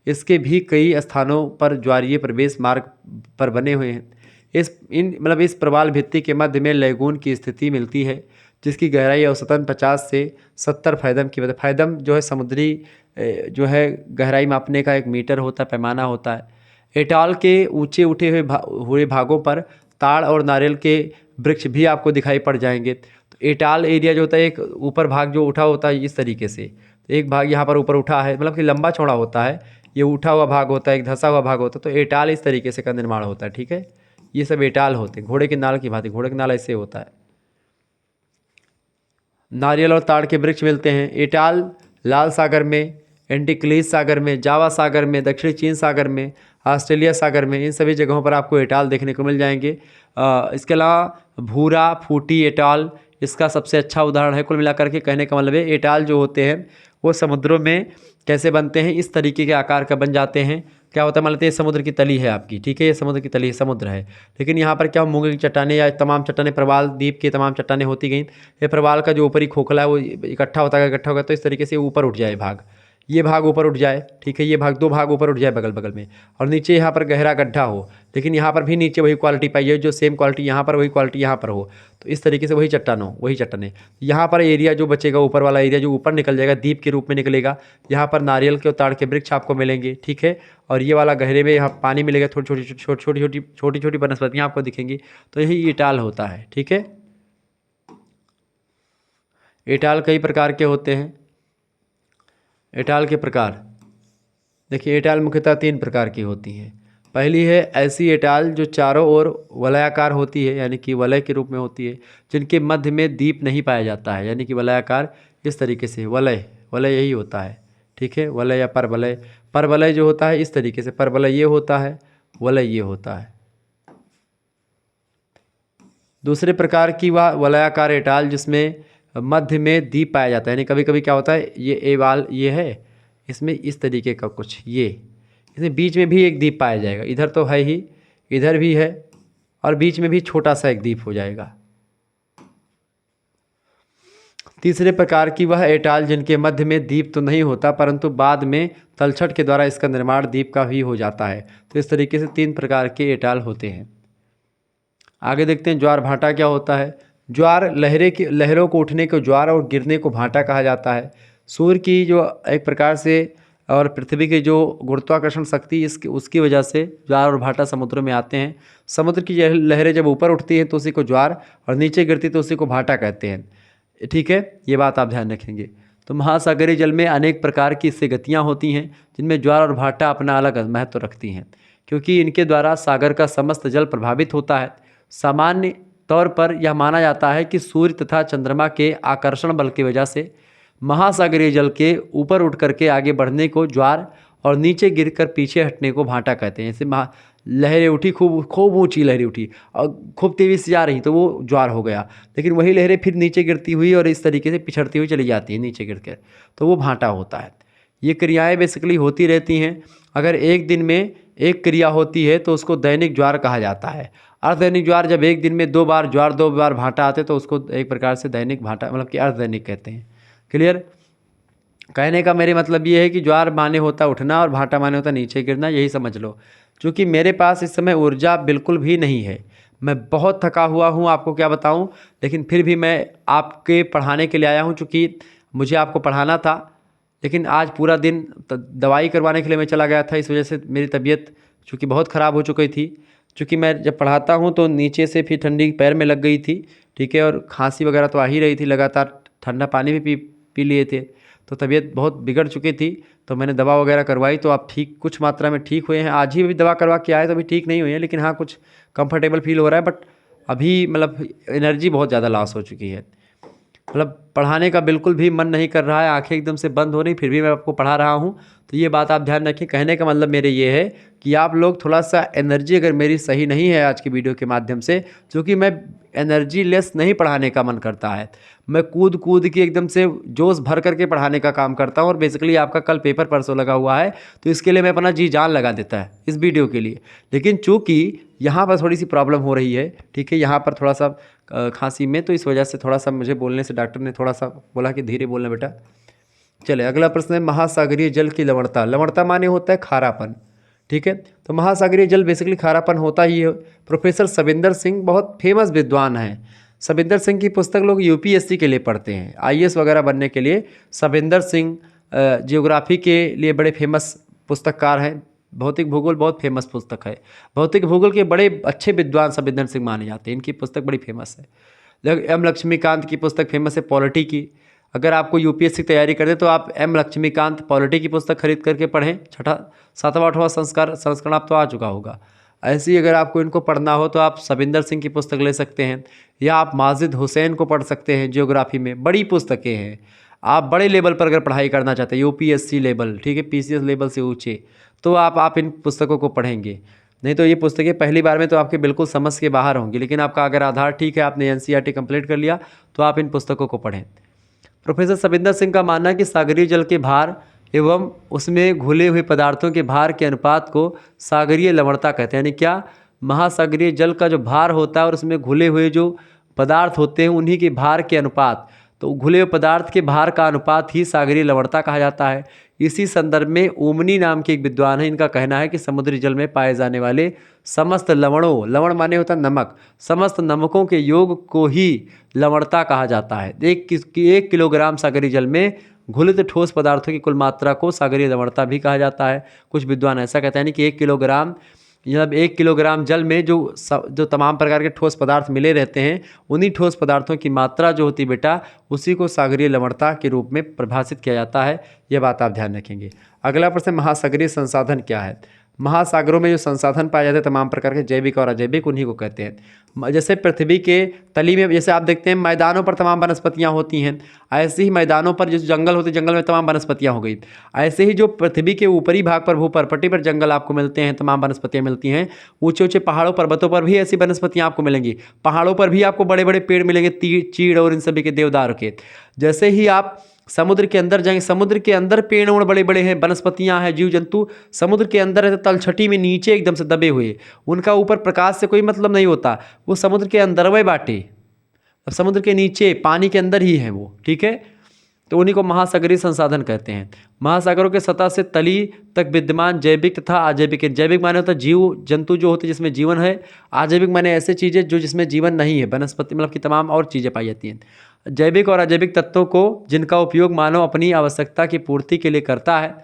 इसके भी कई स्थानों पर ज्वारीय प्रवेश मार्ग पर बने हुए हैं। इस प्रवाल भित्ति के मध्य में लैगून की स्थिति मिलती है, जिसकी गहराई औसतन 50 से 70 फैदम की वजह। फैदम जो है समुद्री जो है गहराई मापने का एक मीटर होता है, पैमाना होता है। एटाल के ऊंचे उठे हुए भागों पर ताड़ और नारियल के वृक्ष भी आपको दिखाई पड़ जाएंगे। तो एटाल एरिया जो होता है, एक ऊपर भाग जो उठा होता है इस तरीके से, एक भाग यहाँ पर ऊपर उठा है, मतलब कि लंबा चौड़ा होता है, ये उठा हुआ भाग होता है, एक धंसा हुआ भाग होता है, तो एटाल इस तरीके से का निर्माण होता है। ठीक है, ये सब एटाल होते हैं, घोड़े के नाल की भांति। घोड़े के नाल ऐसे होता है। नारियल और ताड़ के वृक्ष मिलते हैं। एटाल लाल सागर में, एंटीक्लीज सागर में, जावा सागर में, दक्षिणी चीन सागर में, ऑस्ट्रेलिया सागर में, इन सभी जगहों पर आपको एटाल देखने को मिल जाएंगे। इसके अलावा भूरा फूटी एटाल इसका सबसे अच्छा उदाहरण है। कुल मिलाकर के कहने का मतलब है, एटाल जो होते हैं वो समुद्रों में कैसे बनते हैं, इस तरीके के आकार का बन जाते हैं। क्या होता है, मान लेते हैं समुद्र की तली है आपकी, ठीक है, ये समुद्र की तली, समुद्र है, लेकिन यहाँ पर क्या मूंगे की चट्टानें या तमाम चट्टानें, प्रवाल द्वीप की तमाम चट्टानें होती गई। ये प्रवाल का जो ऊपरी खोखला है वो इकट्ठा होता है, तो इस तरीके से ऊपर उठ जाए भाग, ये भाग ऊपर उठ जाए, ठीक है, ये भाग 2 भाग ऊपर उठ जाए बगल बगल में, और नीचे यहाँ पर गहरा गड्ढा हो, लेकिन यहाँ पर भी नीचे वही क्वालिटी पाइए, जो सेम क्वालिटी यहाँ पर वही क्वालिटी यहाँ पर हो। तो इस तरीके से वही चट्टान हो, वही चट्टानें। यहाँ पर एरिया जो बचेगा, ऊपर वाला एरिया जो ऊपर निकल जाएगा, द्वीप के रूप में निकलेगा। यहाँ पर नारियल के और ताड़ के वृक्ष आपको मिलेंगे, ठीक है। और ये वाला गहरे में यहाँ पानी मिलेगा, छोटी छोटी वनस्पतियाँ आपको दिखेंगी। तो यही एटाल होता है, ठीक है। एटाल कई प्रकार के होते हैं। एटाल के प्रकार देखिए, एटाल मुख्यतः 3 प्रकार की होती हैं। पहली है ऐसी एटाल जो चारों ओर वलयाकार होती है, यानी कि वलय के रूप में होती है, जिनके मध्य में द्वीप नहीं पाया जाता है, यानी कि वलयाकार इस तरीके से। वलय वलय यही होता है, ठीक है। वलय या परवलय, परवलय जो होता है इस तरीके से, परवलय ये होता है, वलय ये होता है। दूसरे प्रकार की वह वलयाकार एटाल जिसमें मध्य में द्वीप पाया जाता है, यानी कभी कभी क्या होता है, ये एवाल ये है, इसमें इस तरीके का कुछ, ये इसमें बीच में भी एक द्वीप पाया जाएगा, इधर तो है ही, इधर भी है, और बीच में भी छोटा सा एक द्वीप हो जाएगा। तीसरे प्रकार की वह एटाल जिनके मध्य में द्वीप तो नहीं होता, परंतु बाद में तलछट के द्वारा इसका निर्माण द्वीप का भी हो जाता है। तो इस तरीके से 3 प्रकार के एटाल होते हैं। आगे देखते हैं ज्वार भाटा क्या होता है। ज्वार लहरों को उठने को ज्वार और गिरने को भाटा कहा जाता है। सूर्य की जो एक प्रकार से और पृथ्वी की जो गुरुत्वाकर्षण शक्ति उसकी वजह से ज्वार और भाटा समुद्र में आते हैं। समुद्र की लहरें जब ऊपर उठती हैं तो उसी को ज्वार, और नीचे गिरती तो उसी को भाटा कहते हैं, ठीक है। ये बात आप ध्यान रखेंगे। तो महासागरीय जल में अनेक प्रकार की इससे गतियाँ होती हैं, जिनमें ज्वार और भाटा अपना अलग महत्व रखती हैं, क्योंकि इनके द्वारा सागर का समस्त जल प्रभावित होता है। सामान्य तौर पर यह माना जाता है कि सूर्य तथा चंद्रमा के आकर्षण बल की वजह से महासागरीय जल के ऊपर उठ करके आगे बढ़ने को ज्वार और नीचे गिरकर पीछे हटने को भाटा कहते हैं। जैसे लहरें उठी, खूब ऊंची लहरें उठी और खूब तेज़ी से जा रही तो वो ज्वार हो गया, लेकिन वही लहरें फिर नीचे गिरती हुई और इस तरीके से पिछड़ती हुई चली जाती हैं नीचे गिरकर, तो वो भाटा होता है। ये क्रियाएं बेसिकली होती रहती हैं। अगर एक दिन में एक क्रिया होती है तो उसको दैनिक ज्वार कहा जाता है। अर्धदैनिक ज्वार जब एक दिन में 2 बार ज्वार 2 बार भाटा आते तो उसको एक प्रकार से दैनिक भाटा मतलब कि अर्धदैनिक कहते हैं। क्लियर? कहने का मेरे मतलब ये है कि ज्वार माने होता उठना और भाटा माने होता नीचे गिरना, यही समझ लो। क्योंकि मेरे पास इस समय ऊर्जा बिल्कुल भी नहीं है, मैं बहुत थका हुआ हूँ, आपको क्या बताऊँ, लेकिन फिर भी मैं आपके पढ़ाने के लिए आया हूँ। चूँकि मुझे आपको पढ़ाना था, लेकिन आज पूरा दिन दवाई करवाने के लिए मैं चला गया था, इस वजह से मेरी तबीयत चूँकि बहुत ख़राब हो चुकी थी। चूँकि मैं जब पढ़ाता हूँ तो नीचे से फिर ठंडी पैर में लग गई थी, ठीक है, और खांसी वगैरह तो आ ही रही थी, लगातार ठंडा पानी भी पी लिए थे, तो तबीयत बहुत बिगड़ चुकी थी। तो मैंने दवा वगैरह करवाई तो आप ठीक कुछ मात्रा में ठीक हुए हैं। आज ही भी दवा करवा के आए तो अभी ठीक नहीं हुए हैं, लेकिन हाँ कुछ कंफर्टेबल फील हो रहा है। बट अभी मतलब एनर्जी बहुत ज़्यादा लॉस हो चुकी है, मतलब पढ़ाने का बिल्कुल भी मन नहीं कर रहा है, आंखें एकदम से बंद हो रही, फिर भी मैं आपको पढ़ा रहा हूँ। तो ये बात आप ध्यान रखें। कहने का मतलब मेरे ये है कि आप लोग थोड़ा सा एनर्जी अगर मेरी सही नहीं है आज की वीडियो के माध्यम से, क्योंकि मैं एनर्जी लेस नहीं पढ़ाने का मन करता है, मैं कूद कूद के एकदम से जोश भर करके पढ़ाने का काम करता हूँ। और बेसिकली आपका कल पेपर परसों लगा हुआ है, तो इसके लिए मैं अपना जी जान लगा देता है इस वीडियो के लिए। लेकिन चूँकि यहाँ पर थोड़ी सी प्रॉब्लम हो रही है, ठीक है, यहाँ पर थोड़ा सा खांसी में, तो इस वजह से थोड़ा सा मुझे बोलने से डॉक्टर ने थोड़ा सा बोला कि धीरे बोलना बेटा। चले अगला प्रश्न है महासागरीय जल की लवणता। लवणता माने होता है खारापन, ठीक है। तो महासागरीय जल बेसिकली खारापन होता ही है। प्रोफेसर सविंदर सिंह बहुत फेमस विद्वान हैं। सविंदर सिंह की पुस्तक लोग यूपीएससी के लिए पढ़ते हैं, आईएएस वगैरह बनने के लिए। सविंदर सिंह जियोग्राफी के लिए बड़े फेमस पुस्तककार हैं। भौतिक भूगोल बहुत फेमस पुस्तक है, भौतिक भूगोल के बड़े अच्छे विद्वान सविंदर सिंह माने जाते हैं, इनकी पुस्तक बड़ी फेमस है। एम लक्ष्मीकांत की पुस्तक फेमस है पॉलिटी की। अगर आपको यूपीएससी की तैयारी करते तो आप एम लक्ष्मीकांत पॉलिटी की पुस्तक खरीद करके पढ़ें। 7वां 8वां संस्करण आप तो आ चुका होगा। ऐसे ही अगर आपको इनको पढ़ना हो तो आप सविंदर सिंह की पुस्तक ले सकते हैं, या आप माजिद हुसैन को पढ़ सकते हैं। जियोग्राफी में बड़ी पुस्तकें हैं। आप बड़े लेवल पर अगर पढ़ाई करना चाहते हैं, यूपीएससी लेवल, ठीक है, पीसीएस लेवल से ऊँचे, तो आप इन पुस्तकों को पढ़ेंगे। नहीं तो ये पुस्तकें पहली बार में तो आपके बिल्कुल समझ के बाहर होंगी, लेकिन आपका अगर आधार ठीक है, आपने एनसीईआरटी कंप्लीट कर लिया, तो आप इन पुस्तकों को पढ़ें। प्रोफेसर सविंदर सिंह का मानना है कि सागरीय जल के भार एवं उसमें घुले हुए पदार्थों के भार के अनुपात को सागरीय लवणता कहते हैं। यानी क्या, महासागरीय जल का जो भार होता है और उसमें घुले हुए जो पदार्थ होते हैं उन्हीं के भार के अनुपात, तो घुले हुए पदार्थ के भार का अनुपात ही सागरीय लवणता कहा जाता है। इसी संदर्भ में ओमनी नाम के एक विद्वान है, इनका कहना है कि समुद्री जल में पाए जाने वाले समस्त लवणों, लवण माने होता है नमक, समस्त नमकों के योग को ही लवणता कहा जाता है। 1 किलोग्राम सागरीय जल में घुलित ठोस पदार्थों की कुल मात्रा को सागरीय लवणता भी कहा जाता है। कुछ विद्वान ऐसा कहते हैं कि 1 किलोग्राम, जब 1 किलोग्राम जल में जो तमाम प्रकार के ठोस पदार्थ मिले रहते हैं, उन्हीं ठोस पदार्थों की मात्रा जो होती है बेटा, उसी को सागरीय लवणता के रूप में परिभाषित किया जाता है। यह बात आप ध्यान रखेंगे। अगला प्रश्न, महासागरीय संसाधन क्या है? महासागरों में जो संसाधन पाए जाते हैं तमाम प्रकार के जैविक और अजैविक, उन्हीं को कहते हैं। जैसे पृथ्वी के तली में, जैसे आप देखते हैं मैदानों पर तमाम वनस्पतियां होती हैं, ऐसे ही मैदानों पर जो जंगल होते हैं, जंगल में तमाम वनस्पतियां हो गई। ऐसे ही जो पृथ्वी के ऊपरी भाग पर, भूपर्पटी पर जंगल आपको मिलते हैं, तमाम वनस्पतियां मिलती हैं। ऊंचे ऊंचे पहाड़ों पर्वतों पर भी ऐसी वनस्पतियां आपको मिलेंगी। पहाड़ों पर भी आपको बड़े बड़े पेड़ मिलेंगे, चीड़ और इन सभी के, देवदार के। जैसे ही आप समुद्र के अंदर जाएंगे, समुद्र के अंदर पेड़ और बड़े बड़े हैं, वनस्पतियां हैं, जीव जंतु समुद्र के अंदर है, तलछटी में नीचे एकदम से दबे हुए, उनका ऊपर प्रकाश से कोई मतलब नहीं होता, वो समुद्र के अंदर वे बाटे, अब समुद्र के नीचे पानी के अंदर ही है वो, ठीक है। तो उन्हीं को महासागरीय संसाधन कहते हैं। महासागरों के सतह से तली तक विद्यमान जैविक तथा अजैविक, जैविक माने होता है जीव जंतु जो होते हैं जिसमें जीवन है, अजैविक माने ऐसे चीज़ें जो जिसमें जीवन नहीं है, वनस्पति मतलब कि तमाम और चीज़ें पाई जाती हैं। जैविक और अजैविक तत्वों को जिनका उपयोग मानव अपनी आवश्यकता की पूर्ति के लिए करता है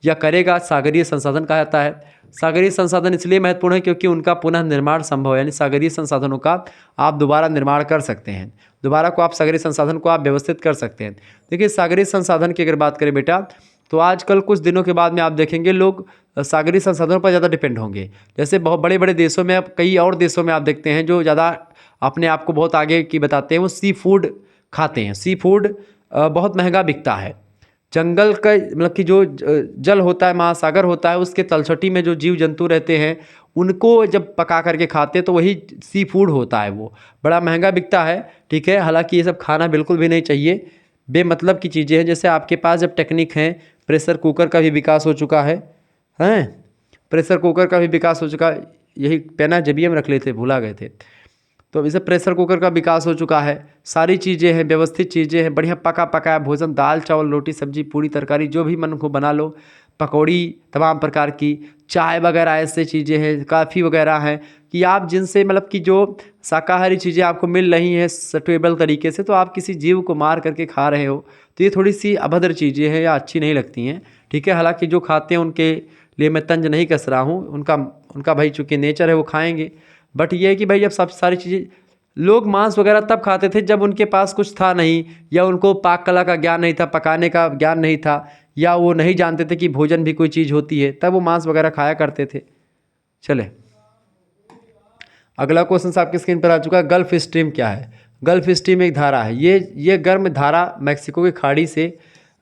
या करेगा, सागरीय संसाधन कहा जाता है। सागरीय संसाधन इसलिए महत्वपूर्ण है क्योंकि उनका पुनः निर्माण संभव है, यानी सागरीय संसाधनों का आप दोबारा निर्माण कर सकते हैं, दोबारा को आप सागरीय संसाधन को आप व्यवस्थित कर सकते हैं। देखिए सागरीय संसाधन की अगर बात करें बेटा, तो आजकल कुछ दिनों के बाद में आप देखेंगे लोग सागरीय संसाधनों पर ज़्यादा डिपेंड होंगे। जैसे बहुत बड़े बड़े देशों में, अब कई और देशों में आप देखते हैं जो ज़्यादा अपने आप को बहुत आगे की बताते हैं, वो सी फूड खाते हैं। सी फूड बहुत महंगा बिकता है। जंगल का मतलब कि जो जल होता है, महासागर होता है, उसके तलछटी में जो जीव जंतु रहते हैं, उनको जब पका करके खाते हैं तो वही सी फूड होता है, वो बड़ा महंगा बिकता है, ठीक है। हालांकि ये सब खाना बिल्कुल भी नहीं चाहिए, बेमतलब की चीज़ें हैं। जैसे आपके पास जब टेक्निक है, प्रेशर कुकर का भी विकास हो चुका है, प्रेशर कुकर का भी विकास हो चुका है, यही पेना जब हम रख लेते, भूला गए थे। तो इसे प्रेशर कुकर का विकास हो चुका है, सारी चीज़ें हैं, व्यवस्थित चीज़ें हैं, बढ़िया पका पकाया भोजन, दाल चावल रोटी सब्जी पूरी तरकारी जो भी मन को बना लो, पकौड़ी तमाम प्रकार की, चाय वगैरह ऐसे चीज़ें हैं, काफ़ी वगैरह हैं कि आप जिनसे मतलब कि जो शाकाहारी चीज़ें आपको मिल रही हैं सटेबल तरीके से, तो आप किसी जीव को मार करके खा रहे हो, तो ये थोड़ी सी अभद्र चीज़ें हैं या अच्छी नहीं लगती हैं, ठीक है। हालाँकि जो खाते हैं उनके लिए मैं तंज नहीं कस रहा हूँ, उनका भाई चूँकि नेचर है वो खाएँगे। बट ये है कि भाई अब सब सारी चीज़ें, लोग मांस वगैरह तब खाते थे जब उनके पास कुछ था नहीं, या उनको पाक कला का ज्ञान नहीं था, पकाने का ज्ञान नहीं था, या वो नहीं जानते थे कि भोजन भी कोई चीज़ होती है, तब वो मांस वगैरह खाया करते थे। चले अगला क्वेश्चन आपकी स्क्रीन पर आ चुका है। गल्फ स्ट्रीम क्या है? गल्फ स्ट्रीम एक धारा है, ये गर्म धारा मैक्सिको की खाड़ी से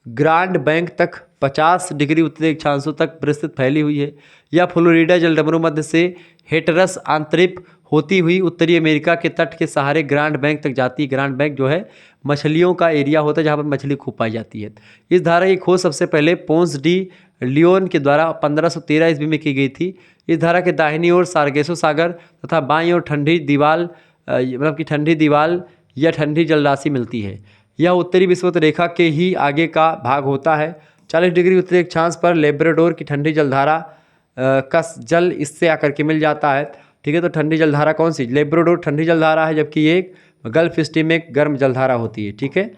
ग्रांड बैंक तक 50 डिग्री उत्तरी अक्षांशों तक विस्तृत फैली हुई है। यह फ्लोरिडा जलडमरू मध्य से हेटरस आंतरिक होती हुई उत्तरी अमेरिका के तट के सहारे ग्रांड बैंक तक जाती है। ग्रांड बैंक जो है मछलियों का एरिया होता है जहाँ पर मछली खूब पाई जाती है। इस धारा की खोज सबसे पहले पोंस डी लियोन के द्वारा 1513 ईस्वी में की गई थी। इस धारा के दाहिनी ओर सार्गेसो सागर तथा बाईं ओर ठंडी दीवाल मतलब कि ठंडी दीवाल या ठंडी जलराशि मिलती है। यह उत्तरी विषुवत रेखा के ही आगे का भाग होता है। 40 डिग्री उत्तरी अक्षांश पर लेब्राडोर की ठंडी जलधारा का जल इससे आकर के मिल जाता है, ठीक है। तो ठंडी जलधारा कौन सी? लेब्राडोर ठंडी जलधारा है, जबकि एक गल्फ स्ट्रीम एक गर्म जलधारा होती है, ठीक है।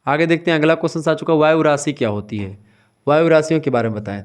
आगे देखते हैं, अगला क्वेश्चन आ चुका, वायु राशि क्या होती है? वायु राशियों के बारे में बताएं।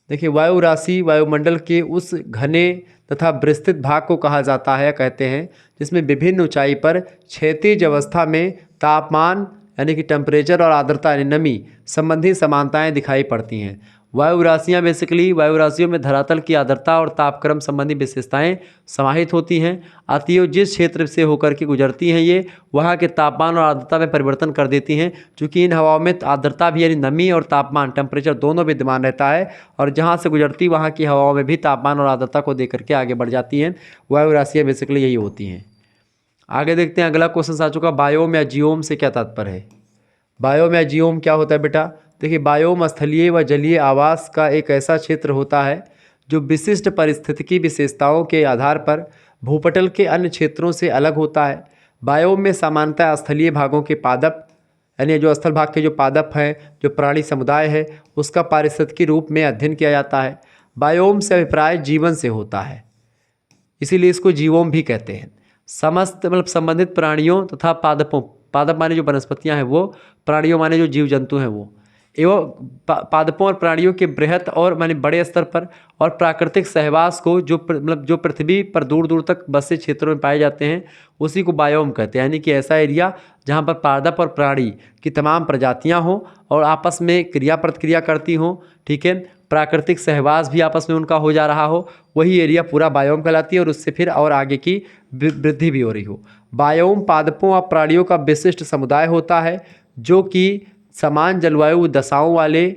देखिए वायु राशि वायुमंडल के उस घने तथा विस्तृत भाग को कहा जाता है, कहते हैं, जिसमें विभिन्न ऊंचाई पर क्षैतिज अवस्था में तापमान यानी कि टेम्परेचर और आर्द्रता यानी नमी संबंधी समानताएं दिखाई पड़ती हैं। वायु राशियाँ बेसिकली, वायु राशियों में धरातल की आर्द्रता और तापक्रम संबंधी विशेषताएं समाहित होती हैं। अतएव जिस क्षेत्र से होकर के गुजरती हैं ये वहाँ के तापमान और आर्द्रता में परिवर्तन कर देती हैं। चूँकि इन हवाओं में आर्द्रता भी यानी नमी और तापमान टेम्परेचर दोनों विद्यमान रहता है, और जहाँ से गुजरती वहाँ की हवाओं में भी तापमान और आर्द्रता को देख करके आगे बढ़ जाती हैं। वायु राशियाँ बेसिकली यही होती हैं। आगे देखते हैं, अगला क्वेश्चन आ चुका, बायोम या जियोम से क्या तात्पर्य है? बायोम या जियोम क्या होता है बेटा? देखिए बायोम स्थलीय व जलीय आवास का एक ऐसा क्षेत्र होता है जो विशिष्ट पारिस्थितिकी विशेषताओं के आधार पर भूपटल के अन्य क्षेत्रों से अलग होता है। बायोम में सामान्यतः स्थलीय भागों के पादप यानी जो स्थल भाग के जो पादप हैं, जो प्राणी समुदाय है, उसका पारिस्थितिकी रूप में अध्ययन किया जाता है। बायोम से अभिप्राय जीवन से होता है, इसीलिए इसको जीवोम भी कहते हैं। समस्त मतलब संबंधित प्राणियों तथा पादपों, पादप माने जो वनस्पतियां हैं वो, प्राणियों माने जो जीव जंतु हैं वो, एवं पादपों और प्राणियों के बृहत और माने बड़े स्तर पर और प्राकृतिक सहवास को जो मतलब जो पृथ्वी पर दूर दूर तक बसे क्षेत्रों में पाए जाते हैं, उसी को बायोम कहते हैं। यानी कि ऐसा एरिया जहाँ पर पादप और प्राणी की तमाम प्रजातियाँ हों और आपस में क्रिया प्रतिक्रिया करती हों, ठीक है, प्राकृतिक सहवास भी आपस में उनका हो जा रहा हो, वही एरिया पूरा बायोम कहलाती है और उससे फिर और आगे की वृद्धि भी हो रही हो। बायोम पादपों और प्राणियों का विशिष्ट समुदाय होता है जो कि समान जलवायु दशाओं वाले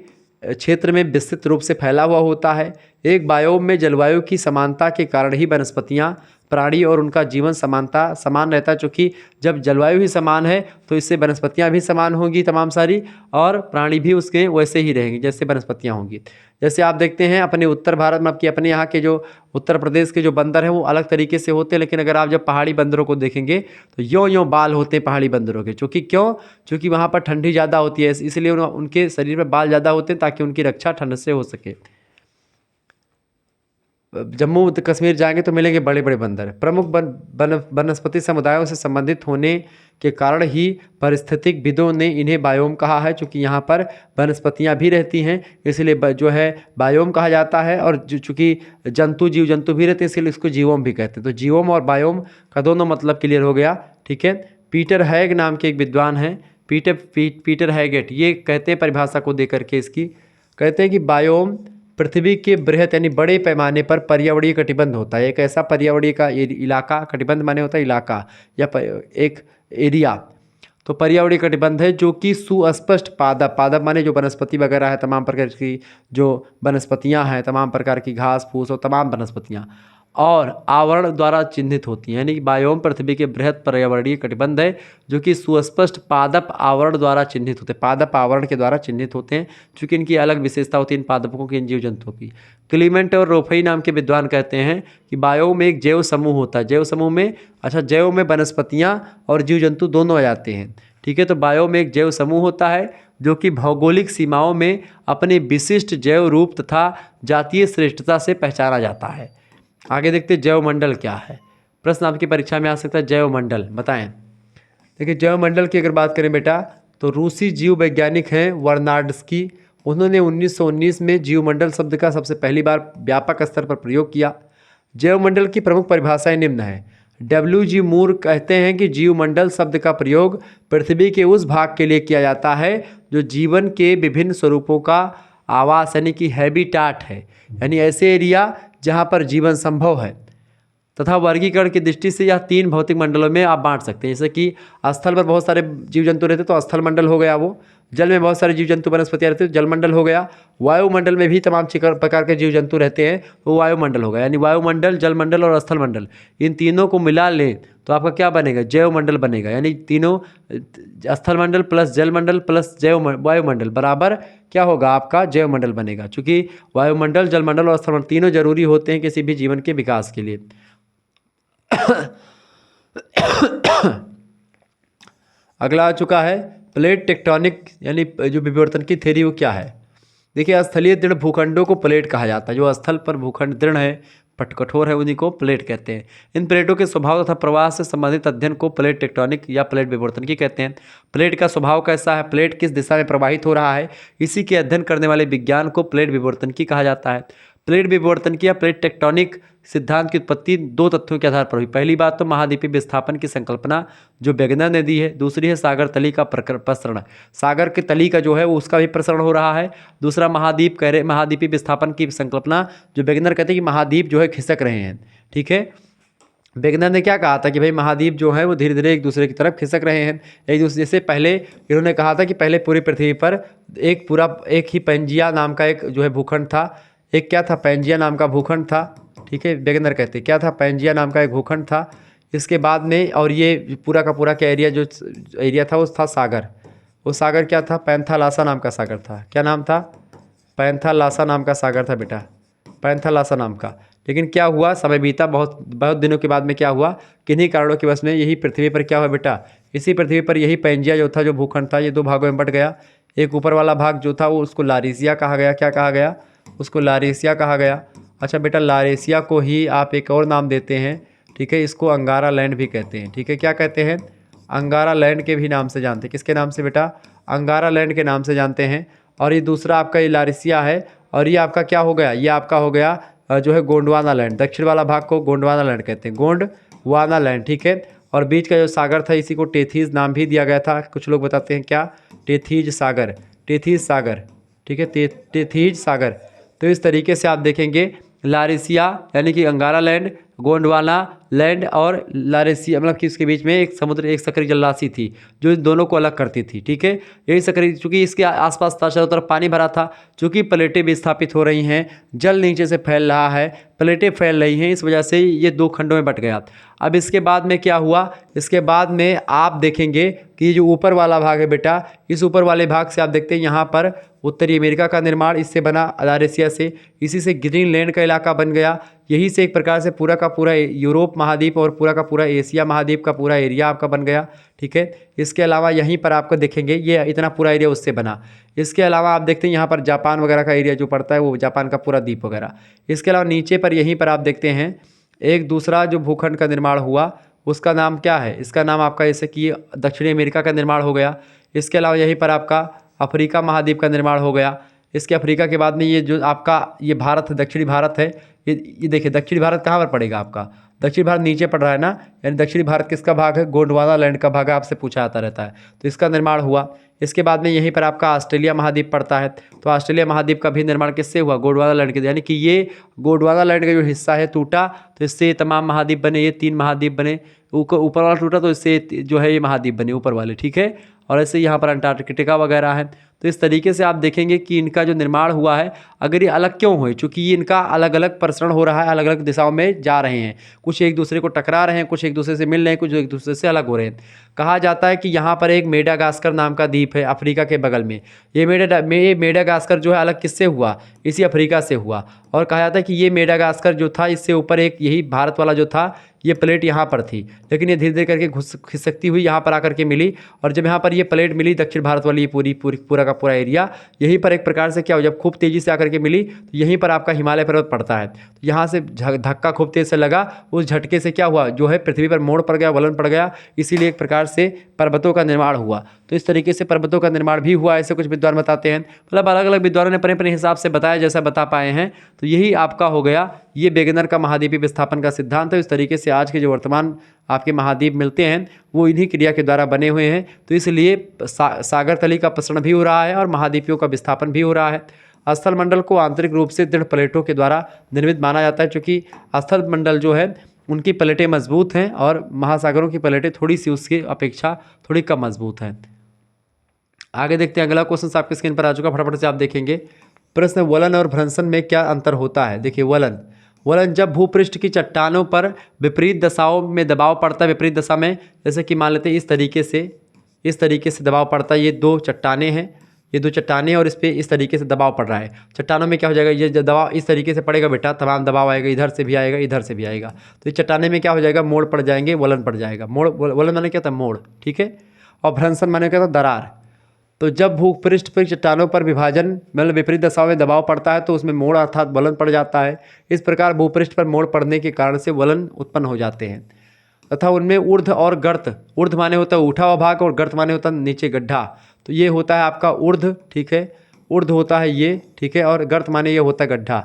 क्षेत्र में विस्तृत रूप से फैला हुआ होता है। एक बायोम में जलवायु की समानता के कारण ही वनस्पतियाँ, प्राणी और उनका जीवन समान रहता है, चूँकि जब जलवायु ही समान है तो इससे वनस्पतियाँ भी समान होंगी तमाम सारी, और प्राणी भी उसके वैसे ही रहेंगे जैसे वनस्पतियाँ होंगी। जैसे आप देखते हैं अपने उत्तर भारत में, आपकी अपने यहाँ के जो उत्तर प्रदेश के जो बंदर हैं वो अलग तरीके से होते हैं, लेकिन अगर आप जब पहाड़ी बंदरों को देखेंगे तो यों बाल होते हैं पहाड़ी बंदरों के। चूँकि वहाँ पर ठंडी ज़्यादा होती है, इसलिए उनके शरीर में बाल ज़्यादा होते हैं ताकि उनकी रक्षा ठंड से हो सके। जम्मू कश्मीर जाएंगे तो मिलेंगे बड़े बड़े बंदर। प्रमुख वनस्पति समुदायों से संबंधित होने के कारण ही पारिस्थितिकविदों ने इन्हें बायोम कहा है, क्योंकि यहाँ पर वनस्पतियाँ भी रहती हैं, इसलिए जो है बायोम कहा जाता है। और चूँकि जीव जंतु भी रहते हैं, इसलिए इसको जीवोम भी कहते हैं। तो जीवोम और बायोम का दोनों मतलब क्लियर हो गया, ठीक है। पीटर हैग नाम के एक विद्वान हैं, पीटर हैगेट, ये कहते हैं परिभाषा को दे करके इसकी, कहते हैं कि बायोम पृथ्वी के बृहत यानी बड़े पैमाने पर पर्यावरणीय कटिबंध होता है। एक ऐसा पर्यावरणीय का इलाका, कटिबंध माने होता है इलाका या एक एरिया, तो पर्यावरणीय कटिबंध है जो कि सुस्पष्ट पादप माने जो वनस्पति वगैरह है, तमाम प्रकार की जो वनस्पतियां हैं, तमाम प्रकार की घास फूस और तमाम वनस्पतियां, और आवरण द्वारा चिन्हित होती हैं। यानी कि बायोम पृथ्वी के बृहत पर्यावरणीय कटिबंध है जो कि सुस्पष्ट पादप आवरण द्वारा चिन्हित होते हैं, पादप आवरण के द्वारा चिन्हित होते हैं, चूँकि इनकी अलग विशेषता होती है इन पादपों की, इन जीव जंतुओं की। क्लीमेंट और रोफई नाम के विद्वान कहते हैं कि बायोम में एक जैव समूह होता है। जैव समूह में जैव में वनस्पतियाँ और जीव जंतु दोनों आ जाते हैं, ठीक है। तो बायोम में एक जैव समूह होता है जो कि भौगोलिक सीमाओं में अपने विशिष्ट जैव रूप तथा जातीय श्रेष्ठता से पहचाना जाता है। आगे देखते हैं जैव मंडल क्या है। प्रश्न आपकी परीक्षा में आ सकता है, जैव मंडल बताएं। देखिए जैव मंडल की अगर बात करें बेटा, तो रूसी जीव वैज्ञानिक हैं वर्नाड्स्की, उन्होंने 1919 में जीव मंडल शब्द का सबसे पहली बार व्यापक स्तर पर प्रयोग किया। जैव मंडल की प्रमुख परिभाषाएं निम्न है। WG मूर कहते हैं कि जीव मंडल शब्द का प्रयोग पृथ्वी के उस भाग के लिए किया जाता है जो जीवन के विभिन्न स्वरूपों का आवास यानी कि हैबिटाट है, यानी ऐसे एरिया जहाँ पर जीवन संभव है। तथा वर्गीकरण की दृष्टि से यह 3 भौतिक मंडलों में आप बांट सकते हैं। जैसे कि स्थल पर बहुत सारे जीव जंतु रहते तो स्थल मंडल हो गया वो, जल में बहुत सारे जीव जंतु वनस्पतियाँ रहती है तो जल मंडल हो गया, वायुमंडल में भी तमाम प्रकार के जीव जंतु रहते हैं तो वायुमंडल होगा। यानी वायुमंडल, जल मंडल और स्थल मंडल, इन तीनों को मिला लें तो आपका क्या बनेगा, जैव मंडल बनेगा। यानी तीनों स्थल मंडल प्लस जल मंडल प्लस वायुमंडल बराबर क्या होगा, आपका जैव मंडल बनेगा। चूँकि वायुमंडल, जल मंडल और स्थल मंडल तीनों जरूरी होते हैं किसी भी जीवन के विकास के लिए। अगला आ चुका है प्लेट टेक्टोनिक, यानी जो विवर्तन की थ्योरी वो क्या है। देखिए स्थलीय दृढ़ भूखंडों को प्लेट कहा जाता है। जो स्थल पर भूखंड दृढ़ है, कठोर है, उन्हीं को प्लेट कहते हैं। इन प्लेटों के स्वभाव तथा प्रवाह से संबंधित अध्ययन को प्लेट टेक्टोनिक या प्लेट विवर्तन की कहते हैं। प्लेट का स्वभाव कैसा है, प्लेट किस दिशा में प्रवाहित हो रहा है, इसी के अध्ययन करने वाले विज्ञान को प्लेट विवर्तन की कहा जाता है। प्लेट विवर्तन की या प्लेट टेक्टोनिक सिद्धांत की उत्पत्ति 2 तथ्यों के आधार पर हुई। पहली बात तो महाद्वीपीय विस्थापन की संकल्पना जो वेगनर ने दी है, दूसरी है सागर तली का प्रसरण, सागर की तली का जो है वो उसका भी प्रसरण हो रहा है। दूसरा महाद्वीपीय विस्थापन की संकल्पना जो वेगनर कहते हैं कि महाद्वीप जो है खिसक रहे हैं, ठीक है। वेगनर ने क्या कहा था कि भाई महाद्वीप जो है वो धीरे धीरे एक दूसरे की तरफ खिसक रहे हैं एक दूसरे से। पहले इन्होंने कहा था कि पहले पूरी पृथ्वी पर एक ही पेंजिया नाम का एक जो है भूखंड था, एक क्या था, पेंजिया नाम का भूखंड था, ठीक है। वेगनर कहते हैं क्या था, पेंजिया नाम का एक भूखंड था। इसके बाद में और ये पूरा का पूरा क्या एरिया था वो था सागर। वो सागर क्या था, पैंथालासा नाम का सागर था। क्या नाम था, पैंथालासा नाम का सागर था बेटा, पैंथालासा नाम का। लेकिन क्या हुआ, समय बीता, बहुत दिनों के बाद में क्या हुआ, किन्हीं कारणों की वजह से यही पृथ्वी पर क्या हुआ बेटा, इसी पृथ्वी पर यही पैंजिया जो था, जो भूखंड था, ये 2 भागों में बट गया। एक ऊपर वाला भाग जो था वो उसको लारेशिया कहा गया। क्या कहा गया? उसको लारेशिया कहा गया। अच्छा बेटा, लारेशिया को ही आप एक और नाम देते हैं, ठीक है, इसको अंगारा लैंड भी कहते हैं, ठीक है। क्या कहते हैं? अंगारा लैंड के भी नाम से जानते हैं। किसके नाम से बेटा? अंगारा लैंड के नाम से जानते हैं। और ये दूसरा आपका ये लारेशिया है, और ये आपका क्या हो गया? ये आपका हो गया जो है गोंडवाना लैंड। दक्षिण वाला भाग को गोंडवाना लैंड कहते हैं, गोंडवाना लैंड, ठीक है। और बीच का जो सागर था इसी को टेथीज नाम भी दिया गया था। कुछ लोग बताते हैं क्या? टेथीज सागर, टेथीज सागर, ठीक है, टेथीज सागर। तो इस तरीके से आप देखेंगे लारेशिया यानी कि अंगारा लैंड, गोंडवाना लैंड और लारेशिया, मतलब कि इसके बीच में एक समुद्र, एक सकरी जलराशि थी जो इन दोनों को अलग करती थी, ठीक है। यही सकरी, चूँकि इसके आसपास था, चारों तरफ पानी भरा था, चूँकि प्लेटें विस्थापित हो रही हैं, जल नीचे से फैल रहा है, प्लेटें फैल रही हैं, इस वजह से ये 2 खंडों में बट गया। अब इसके बाद में क्या हुआ? इसके बाद में आप देखेंगे कि ये जो ऊपर वाला भाग है बेटा, इस ऊपर वाले भाग से आप देखते हैं यहाँ पर उत्तरी अमेरिका का निर्माण इससे बना, लारेशिया से। इसी से ग्रीनलैंड का इलाका बन गया। यही से एक प्रकार से पूरा का पूरा यूरोप महाद्वीप और पूरा का पूरा एशिया महाद्वीप का पूरा एरिया आपका बन गया, ठीक है। इसके अलावा यहीं पर आपको देखेंगे ये इतना पूरा एरिया उससे बना। इसके अलावा आप देखते हैं यहाँ पर जापान वगैरह का एरिया जो पड़ता है, वो जापान का पूरा द्वीप वगैरह। इसके अलावा नीचे पर यहीं पर आप देखते हैं एक दूसरा जो भूखंड का निर्माण हुआ, उसका नाम क्या है? इसका नाम आपका जैसे कि दक्षिणी अमेरिका का निर्माण हो गया। इसके अलावा यहीं पर आपका अफ्रीका महाद्वीप का निर्माण हो गया। इसके अफ्रीका के बाद में ये जो आपका ये भारत है, दक्षिणी भारत है, ये देखिए दक्षिणी भारत कहाँ पर पड़ेगा आपका? दक्षिण भारत नीचे पड़ रहा है ना, यानी दक्षिणी भारत किसका भाग है? गोंडवाना लैंड का भाग है, आपसे पूछा आता रहता है, तो इसका निर्माण हुआ। इसके बाद में यहीं पर आपका ऑस्ट्रेलिया महाद्वीप पड़ता है, तो ऑस्ट्रेलिया महाद्वीप का भी निर्माण किससे हुआ? गोंडवाना लैंड के, यानी कि ये गोंडवाना लैंड का जो हिस्सा है टूटा, तो इससे ये तमाम महाद्वीप बने, ये 3 महाद्वीप बने। ऊपर वाला टूटा तो इससे जो है ये महाद्वीप बने ऊपर वाले, ठीक है। और ऐसे यहाँ पर अंटार्कटिका वगैरह है। तो इस तरीके से आप देखेंगे कि इनका जो निर्माण हुआ है, अगर ये अलग क्यों हुए? चूँकि ये इनका अलग अलग प्रसरण हो रहा है, अलग अलग दिशाओं में जा रहे हैं, कुछ एक दूसरे को टकरा रहे हैं, कुछ एक दूसरे से मिल रहे हैं, कुछ एक दूसरे से अलग हो रहे हैं। कहा जाता है कि यहाँ पर एक मेडागास्कर नाम का द्वीप है अफ्रीका के बगल में। ये मेडागास्कर जो है अलग किससे हुआ? इसी अफ्रीका से हुआ। और कहा जाता है कि ये मेडागास्कर जो था, इससे ऊपर एक यही भारत वाला जो था, ये प्लेट यहाँ पर थी, लेकिन ये धीरे धीरे करके खिसकती हुई यहाँ पर आकर के मिली। और जब यहाँ पर ये प्लेट मिली दक्षिण भारत वाली, पूरा का पूरा एरिया, यहीं पर एक प्रकार से क्या हो, जब खूब तेज़ी से आकर के मिली तो यहीं पर आपका हिमालय पर्वत पड़ता है। तो यहाँ से धक्का खूब तेज से लगा, उस झटके से क्या हुआ, जो है पृथ्वी पर मोड़ पड़ गया, वलन पड़ गया, इसीलिए एक प्रकार से पर्वतों का निर्माण हुआ। तो इस तरीके से पर्वतों का निर्माण भी हुआ, ऐसे कुछ विद्वान बताते हैं। मतलब अलग अलग विद्वानों ने अपने अपने हिसाब से बताया, जैसा बता पाए हैं। तो यही आपका हो गया ये वेगनर का महाद्वीपीय विस्थापन का सिद्धांत है। इस तरीके से आज के जो वर्तमान आपके महाद्वीप मिलते हैं वो इन्हीं क्रिया के द्वारा बने हुए हैं। तो इसलिए सागर तली का प्रसरण भी हो रहा है और महाद्वीपियों का विस्थापन भी हो रहा है। स्थल मंडल को आंतरिक रूप से दृढ़ प्लेटों के द्वारा निर्मित माना जाता है, क्योंकि स्थल मंडल जो है उनकी प्लेटें मजबूत हैं और महासागरों की प्लेटें थोड़ी सी उसकी अपेक्षा थोड़ी कम मजबूत हैं। आगे देखते हैं, अगला क्वेश्चन आपके स्क्रीन पर आ चुका, फटाफट से आप देखेंगे। प्रश्न, वलन और भ्रंशन में क्या अंतर होता है? देखिए वलन जब भूपृष्ठ की चट्टानों पर विपरीत दशाओं में दबाव पड़ता है, विपरीत दशा में, जैसे कि मान लेते हैं इस तरीके से दबाव पड़ता है। ये 2 चट्टानें हैं, ये 2 चट्टानें और इस पर इस तरीके से दबाव पड़ रहा है। चट्टानों में क्या हो जाएगा, ये दबाव इस तरीके से पड़ेगा बेटा, तमाम दबाव आएगा, इधर से भी आएगा, इधर से भी आएगा। तो इस चट्टाने में क्या हो जाएगा, मोड़ पड़ जाएंगे, वलन पड़ जाएगा। वलन माने क्या था? मोड़, ठीक है। और भ्रंशन माने क्या था? दरार। तो जब भूपृष्ठ पर चट्टानों पर विभाजन मतलब विपरीत दशाओं में दबाव पड़ता है तो उसमें मोड़ अर्थात वलन पड़ जाता है। इस प्रकार भूपृष्ठ पर मोड़ पड़ने के कारण से वलन उत्पन्न हो जाते हैं तथा उनमें ऊर्ध् और गर्त, ऊर्ध्व माने होता है उठा हुआ भाग और गर्त माने होता है नीचे गड्ढा। तो ये होता है आपका ऊर्ध्व, ठीक है, ऊर्ध्व होता है ये, ठीक है, और गर्त माने ये होता है गड्ढा।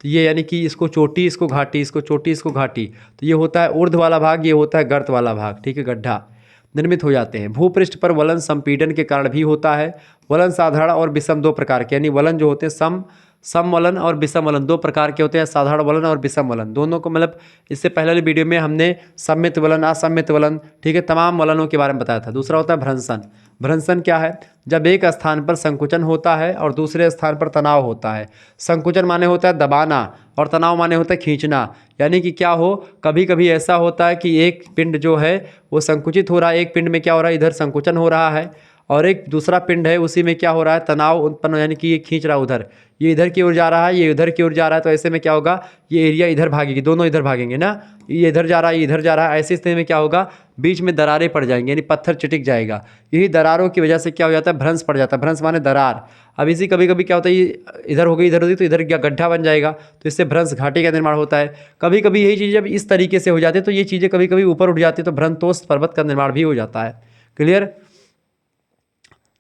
तो ये यानी कि इसको चोटी, इसको घाटी, इसको चोटी, इसको घाटी, तो ये होता है ऊर्ध्व वाला भाग, ये होता है गर्त वाला भाग, ठीक है, गड्ढा निर्मित हो जाते हैं। भूपृष्ठ पर वलन संपीड़न के कारण भी होता है। वलन साधारण और विषम 2 प्रकार के, यानी वलन जो होते हैं समवलन और विषम वलन 2 प्रकार के होते हैं। साधारण वलन और विषम वलन दोनों को, मतलब इससे पहले वाली वीडियो में हमने सम्मित वलन, असम्मित वलन, ठीक है, तमाम वलनों के बारे में बताया था। दूसरा होता है भ्रंशन। भ्रंशन क्या है? जब एक स्थान पर संकुचन होता है और दूसरे स्थान पर तनाव होता है। संकुचन माने होता है दबाना और तनाव माने होता है खींचना। यानी कि क्या हो, कभी कभी ऐसा होता है कि एक पिंड जो है वो संकुचित हो रहा है, एक पिंड में क्या हो रहा है, इधर संकुचन हो रहा है, और एक दूसरा पिंड है, उसी में क्या हो रहा है, तनाव उत्पन्न, यानी कि ये खींच रहा है उधर, ये इधर की ओर जा रहा है, ये इधर की ओर जा रहा है, तो ऐसे में क्या होगा, ये एरिया इधर भागेगी, दोनों इधर भागेंगे ना, ये इधर जा रहा है, ये इधर जा रहा है, ऐसी स्थिति में क्या होगा, बीच में दरारें पड़ जाएंगी, यानी पत्थर चिटिक जाएगा। यही दरारों की वजह से क्या हो जाता है, भ्रंश पड़ जाता है। भ्रंश माने दरार। अब इसी कभी कभी क्या होता है, ये इधर हो गई, इधर होगी, तो इधर क्या गड्ढा बन जाएगा, तो इससे भ्रंश घाटी का निर्माण होता है। कभी कभी यही चीज़ जब इस तरीके से हो जाती है तो ये चीज़ें कभी कभी ऊपर उठ जाती है, तो भ्रंतोष पर्वत का निर्माण भी हो जाता है। क्लियर।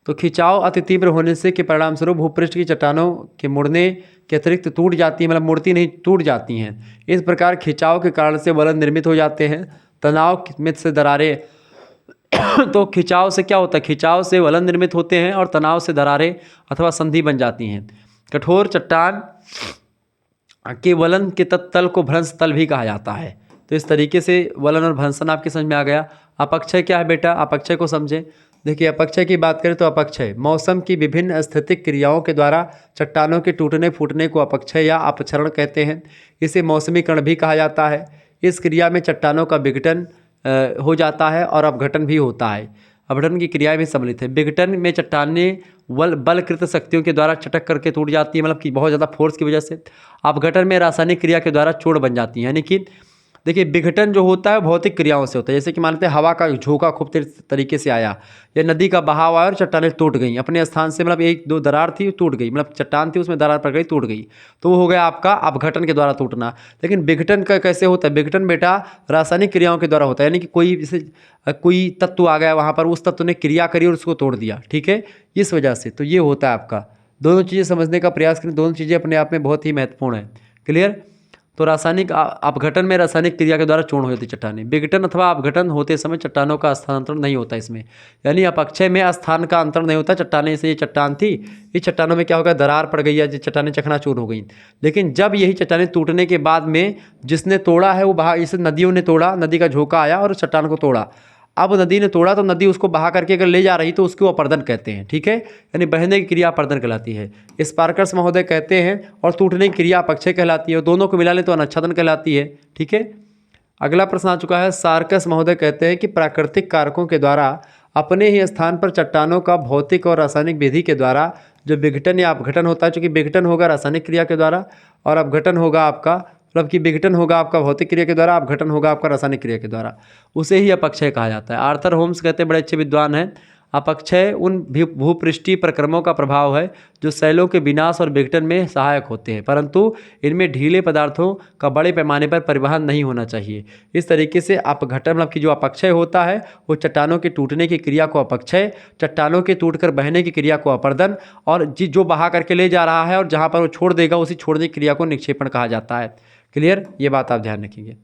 तो खिंचाव अति तीव्र होने से के परिणाम स्वरूप भूपृष्ठ की चट्टानों के मुड़ने के अतिरिक्त टूट जाती है, मतलब मुड़ती नहीं, टूट जाती हैं। इस प्रकार खिंचाव के कारण से वलन निर्मित हो जाते हैं, तनाव में से दरारें तो खिंचाव से क्या होता है, खिंचाव से वलन निर्मित होते हैं और तनाव से दरारें अथवा संधि बन जाती हैं। कठोर चट्टान के वलन के तल को भ्रंश तल भी कहा जाता है। तो इस तरीके से वलन और भ्रंशन आपके समझ में आ गया। अपक्षय क्या है बेटा, अपक्षय को समझें। देखिए अपक्षय की बात करें तो अपक्षय मौसम की विभिन्न स्थितिक क्रियाओं के द्वारा चट्टानों के टूटने फूटने को अपक्षय या अपक्षरण कहते हैं। इसे मौसमीकरण भी कहा जाता है। इस क्रिया में चट्टानों का विघटन हो जाता है और अपघटन भी होता है। अपघटन की क्रिया में सम्मिलित है। विघटन में चट्टानें बलकृत शक्तियों के द्वारा चटक करके टूट जाती है, मतलब कि बहुत ज़्यादा फोर्स की वजह से। अपघटन में रासायनिक क्रिया के द्वारा चूर्ण बन जाती है, यानी कि देखिए विघटन जो होता है भौतिक क्रियाओं से होता है। जैसे कि मानते हैं हवा का झोंका खूब तेज तरीके से आया, या नदी का बहाव आया और चट्टानें टूट गई अपने स्थान से, मतलब एक दो दरार थी टूट गई, मतलब चट्टान थी उसमें दरार पड़ गई टूट गई, तो वो हो गया आपका अपघटन के द्वारा टूटना। लेकिन विघटन का कैसे होता है, विघटन बेटा रासायनिक क्रियाओं के द्वारा होता है, यानी कि कोई जैसे कोई तत्व आ गया वहाँ पर, उस तत्व ने क्रिया करी और उसको तोड़ दिया, ठीक है, इस वजह से। तो ये होता है आपका। दोनों चीज़ें समझने का प्रयास करें, दोनों चीज़ें अपने आप में बहुत ही महत्वपूर्ण है। क्लियर। तो रासायनिक अपघटन में रासायनिक क्रिया के द्वारा चूर्ण हो जाती चट्टानें। विघटन अथवा अपघटन होते समय चट्टानों का स्थानांतरण नहीं होता इसमें, यानी अपक्षय में स्थान का अंतरण नहीं होता। चट्टानें से ये चट्टान थी, इस चट्टानों में क्या होगा, दरार पड़ गई या चट्टानें चकनाचूर हो गई। लेकिन जब यही चट्टानें टूटने के बाद में जिसने तोड़ा है वो बहा, इसे नदियों ने तोड़ा, नदी का झोंका आया और चट्टान को तोड़ा। अब नदी ने तोड़ा तो नदी उसको बहा करके अगर ले जा रही तो उसको अपर्दन कहते हैं, ठीक है, यानी बहने की क्रिया अपर्दन कहलाती है। स्पार्कर्स महोदय कहते हैं, और टूटने की क्रिया अपक्षय कहलाती है, और दोनों को मिला ले तो अनच्छादन कहलाती है, ठीक है। अगला प्रश्न आ चुका है। सार्कस महोदय कहते हैं कि प्राकृतिक कारकों के द्वारा अपने ही स्थान पर चट्टानों का भौतिक और रासायनिक विधि के द्वारा जो विघटन या अपघटन होता है, चूँकि विघटन होगा रासायनिक क्रिया के द्वारा और अपघटन होगा आपका, मतलब कि विघटन होगा आपका भौतिक क्रिया के द्वारा, अपघटन होगा आपका रासायनिक क्रिया के द्वारा, उसे ही अपक्षय कहा जाता है। आर्थर होम्स कहते हैं, बड़े अच्छे विद्वान हैं, अपक्षय उन भूपृष्ठीय प्रक्रमों का प्रभाव है जो शैलों के विनाश और विघटन में सहायक होते हैं, परंतु इनमें ढीले पदार्थों का बड़े पैमाने पर परिवहन नहीं होना चाहिए। इस तरीके से अपघटन मतलब कि जो अपक्षय होता है वो चट्टानों के टूटने की क्रिया को अपक्षय, चट्टानों के टूटकर बहने की क्रिया को अपर्दन, और जो बहा करके ले जा रहा है और जहाँ पर वो छोड़ देगा उसी छोड़ने की क्रिया को निक्षेपण कहा जाता है। क्लियर, ये बात आप ध्यान रखेंगे।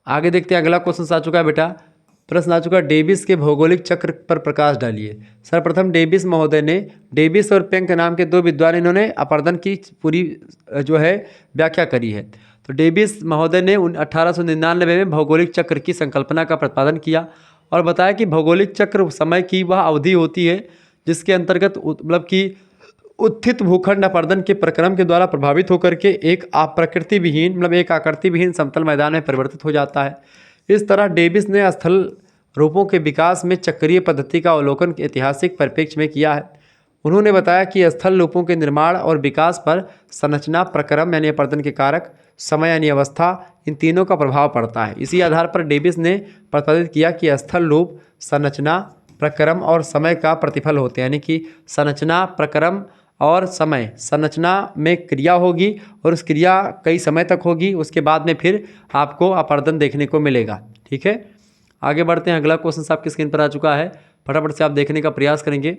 आगे देखते हैं, अगला क्वेश्चन आ चुका है बेटा, प्रश्न आ चुका है, डेविस के भौगोलिक चक्र पर प्रकाश डालिए। सर्वप्रथम डेविस महोदय ने, डेविस और पेंक नाम के दो विद्वान, इन्होंने अपर्दन की पूरी जो है व्याख्या करी है। तो डेविस महोदय ने 1899 में भौगोलिक चक्र की संकल्पना का प्रतिपादन किया और बताया कि भौगोलिक चक्र समय की वह अवधि होती है जिसके अंतर्गत मतलब कि उत्थित भूखंड अपर्दन के प्रक्रम के द्वारा प्रभावित होकर के एक आकृति विहीन मतलब एक आकृति विहीन समतल मैदान में परिवर्तित हो जाता है। इस तरह डेविस ने स्थल रूपों के विकास में चक्रीय पद्धति का अवलोकन ऐतिहासिक परिप्रेक्ष्य में किया है। उन्होंने बताया कि स्थल रूपों के निर्माण और विकास पर संरचना, प्रक्रम यानी अपर्दन के कारक, समय यानी अवस्था, इन तीनों का प्रभाव पड़ता है। इसी आधार पर डेविस ने प्रतिपादित किया कि स्थल रूप, संरचना, प्रक्रम और समय का प्रतिफल होते हैं, यानी कि संरचना, प्रक्रम और समय, संरचना में क्रिया होगी और उस क्रिया कई समय तक होगी, उसके बाद में फिर आपको अपर्दन देखने को मिलेगा, ठीक है। आगे बढ़ते हैं, अगला क्वेश्चन आपकी स्क्रीन पर आ चुका है, फटाफट से आप देखने का प्रयास करेंगे।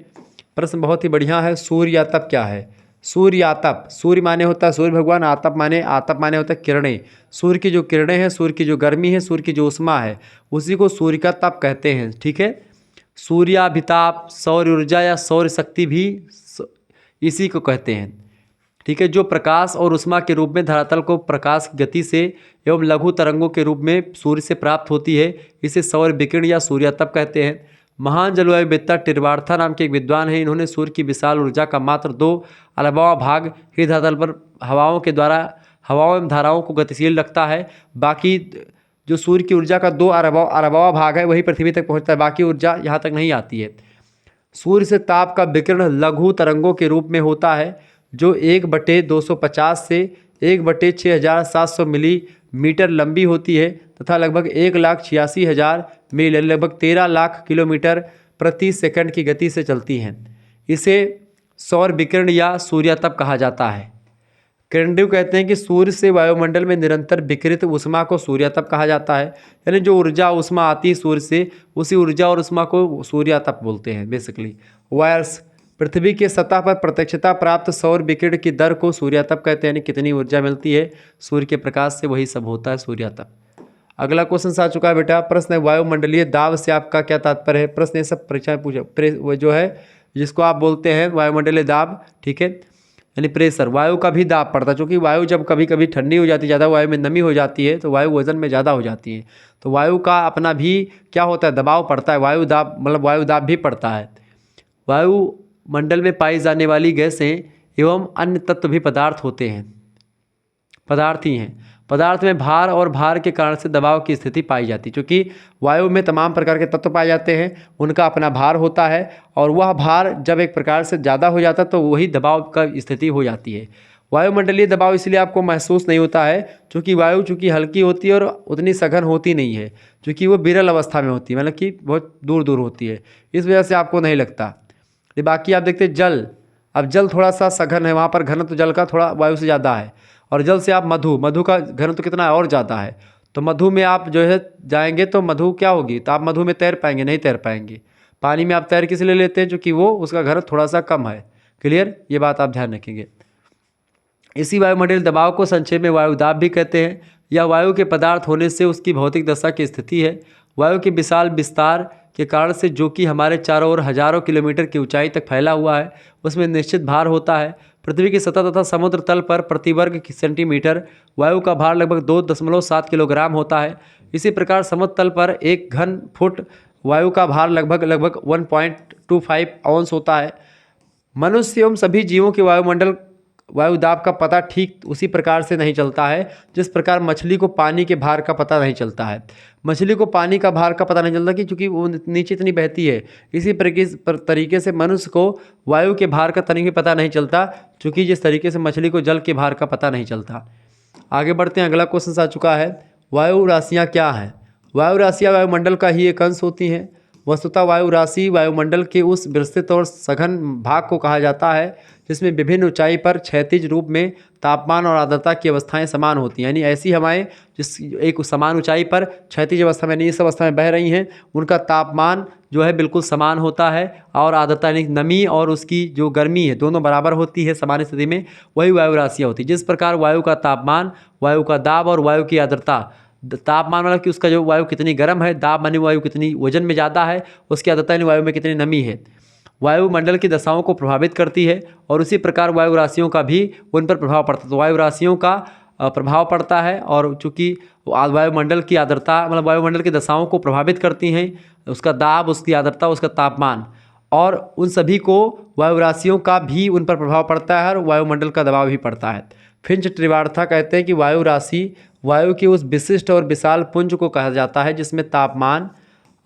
प्रश्न बहुत ही बढ़िया है। सूर्य आतप क्या है? सूर्य आतप, सूर्य माने होता है सूर्य भगवान, आतप माने होता है किरणें। सूर्य की जो किरणें हैं, सूर्य की जो गर्मी है, सूर्य की जो उष्मा है, उसी को सूर्य का तप कहते हैं, ठीक है। सूर्याभिताप, सौर ऊर्जा या सौर शक्ति भी इसी को कहते हैं, ठीक है। जो प्रकाश और उष्मा के रूप में धरातल को प्रकाश की गति से एवं लघु तरंगों के रूप में सूर्य से प्राप्त होती है, इसे सौर विकिरण या सूर्यातप कहते हैं। महान जलवायुवेत्ता टिर्वार्था नाम के एक विद्वान हैं, इन्होंने सूर्य की विशाल ऊर्जा का मात्र 2/11 भाग ही धरातल पर हवाओं के द्वारा हवाओं एवं धाराओं को गतिशील रखता है। बाकी जो सूर्य की ऊर्जा का 2/11 भाग है वही पृथ्वी तक पहुँचता है, बाकी ऊर्जा यहाँ तक नहीं आती है। सूर्य से ताप का विकिरण लघु तरंगों के रूप में होता है जो 1/250 से 1/6700 मिलीमीटर लंबी होती है तथा लगभग 1,86,000 मील लगभग 13 लाख किलोमीटर प्रति सेकंड की गति से चलती हैं। इसे सौर विकिरण या सूर्यातप कहा जाता है। किरणदेव कहते हैं कि सूर्य से वायुमंडल में निरंतर विकिरित ऊष्मा को सूर्यातप कहा जाता है। यानी जो ऊर्जा ऊष्मा आती है सूर्य से, उसी ऊर्जा और ऊष्मा को सूर्यातप बोलते हैं बेसिकली। वायर्स, पृथ्वी के सतह पर प्रत्यक्षता प्राप्त सौर विकिरण की दर को सूर्यातप कहते हैं। यानी कितनी ऊर्जा मिलती है सूर्य के प्रकाश से, वही सब होता है सूर्यातप। अगला क्वेश्चन आ चुका है बेटा। प्रश्न है वायुमंडलीय दाब से आपका क्या तात्पर्य है। प्रश्न ये सब परीक्षा में पूछा, वो जो है जिसको आप बोलते हैं वायुमंडलीय दाब, ठीक है, यानी प्रेशर। वायु का भी दाब पड़ता है, क्योंकि वायु जब कभी कभी ठंडी हो जाती है, ज़्यादा वायु में नमी हो जाती है तो वायु वजन में ज़्यादा हो जाती है, तो वायु का अपना भी क्या होता है, दबाव पड़ता है। वायु दाब मतलब वायु दाब भी पड़ता है। वायुमंडल में पाई जाने वाली गैसें एवं अन्य तत्व भी पदार्थ होते हैं, पदार्थ ही हैं। पदार्थ में भार और भार के कारण से दबाव की स्थिति पाई जाती है, क्योंकि वायु में तमाम प्रकार के तत्व पाए जाते हैं, उनका अपना भार होता है और वह भार जब एक प्रकार से ज़्यादा हो जाता है तो वही दबाव का स्थिति हो जाती है। वायुमंडलीय दबाव इसलिए आपको महसूस नहीं होता है क्योंकि वायु चूँकि हल्की होती है और उतनी सघन होती नहीं है, क्योंकि वो विरल अवस्था में होती है, मतलब कि बहुत दूर दूर होती है, इस वजह से आपको नहीं लगता। बाकी आप देखते हैं जल, अब जल थोड़ा सा सघन है, वहाँ पर घनत्व जल का थोड़ा वायु से ज़्यादा है। और जल से आप मधु का घनत्व कितना है, और ज़्यादा है। तो मधु में आप जो है जाएंगे तो मधु क्या होगी, तो आप मधु में तैर पाएंगे, नहीं तैर पाएंगे। पानी में आप तैर किस लिए लेते हैं, क्योंकि वो उसका घनत्व थोड़ा सा कम है। क्लियर, ये बात आप ध्यान रखेंगे। इसी वायुमंडलीय दबाव को संक्षेप में वायुदाब भी कहते हैं। यह वायु के पदार्थ होने से उसकी भौतिक दशा की स्थिति है। वायु के विशाल विस्तार के कारण से, जो कि हमारे चारों ओर हजारों किलोमीटर की ऊंचाई तक फैला हुआ है, उसमें निश्चित भार होता है। पृथ्वी की सतह तथा समुद्र तल पर प्रति वर्ग सेंटीमीटर वायु का भार लगभग 2.7 किलोग्राम होता है। इसी प्रकार समुद्र तल पर 1 घन फुट वायु का भार लगभग 1.25 औंस होता है। मनुष्य एवं सभी जीवों के वायुदाब का पता ठीक उसी प्रकार से नहीं चलता है जिस प्रकार मछली को पानी के भार का पता नहीं चलता है। मछली को पानी का भार का पता नहीं चलता कि चूँकि वो नीचे इतनी बहती है। इसी तरीके से मनुष्य को वायु के भार का तनिक भी पता नहीं चलता, चूँकि जिस तरीके से मछली को जल के भार का पता नहीं चलता। आगे बढ़ते हैं, अगला क्वेश्चन आ चुका है, वायु राशियाँ क्या हैं। वायु राशियाँ वायुमंडल का ही एक अंश होती हैं। वस्तुतः वायु राशि वायुमंडल के उस विस्तृत और सघन भाग को कहा जाता है जिसमें विभिन्न ऊंचाई पर क्षैतिज रूप में तापमान और आर्द्रता की अवस्थाएं समान होती हैं। यानी ऐसी हवाएं जिस एक समान ऊंचाई पर क्षैतिज अवस्था में, यानी इस अवस्था में बह रही हैं, उनका तापमान जो है बिल्कुल समान होता है और आर्द्रता यानी नमी और उसकी जो गर्मी है दोनों बराबर होती है सामान्य स्थिति में, वही वायु राशियाँ होती है। जिस प्रकार वायु का तापमान, वायु का दाब और वायु की आर्द्रता, तापमान मतलब कि उसका जो वायु कितनी गर्म है, दाब मानी वायु कितनी वजन में ज़्यादा है, उसकी आर्द्रता यानी वायु में कितनी नमी है, वायुमंडल की दशाओं को प्रभावित करती है। और उसी प्रकार वायु राशियों का भी उन पर प्रभाव पड़ता है। तो वायु राशियों का प्रभाव पड़ता है और चूँकि वायुमंडल की आर्द्रता मतलब वायुमंडल की दशाओं को प्रभावित करती हैं, उसका दाब, उसकी आर्द्रता, उसका तापमान, और उन सभी को वायु राशियों का भी उन पर प्रभाव पड़ता है और वायुमंडल का दबाव भी पड़ता है। फिंच त्रिवार्था कहते हैं कि वायु राशि वायु के उस विशिष्ट और विशाल पुंज को कहा जाता है जिसमें तापमान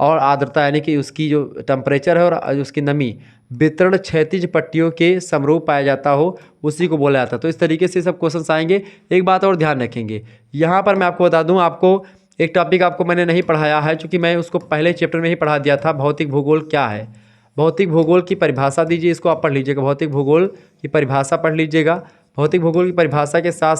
और आर्द्रता यानी कि उसकी जो टेम्परेचर है और उसकी नमी वितरण क्षैतिज पट्टियों के समरूप पाया जाता हो, उसी को बोला जाता है। तो इस तरीके से सब क्वेश्चन आएंगे। एक बात और ध्यान रखेंगे, यहाँ पर मैं आपको बता दूँ, आपको एक टॉपिक आपको मैंने नहीं पढ़ाया है, चूँकि मैं उसको पहले चैप्टर में ही पढ़ा दिया था। भौतिक भूगोल क्या है, भौतिक भूगोल की परिभाषा दीजिए, इसको आप पढ़ लीजिएगा। भौतिक भूगोल की परिभाषा पढ़ लीजिएगा। भौतिक भूगोल की परिभाषा के साथ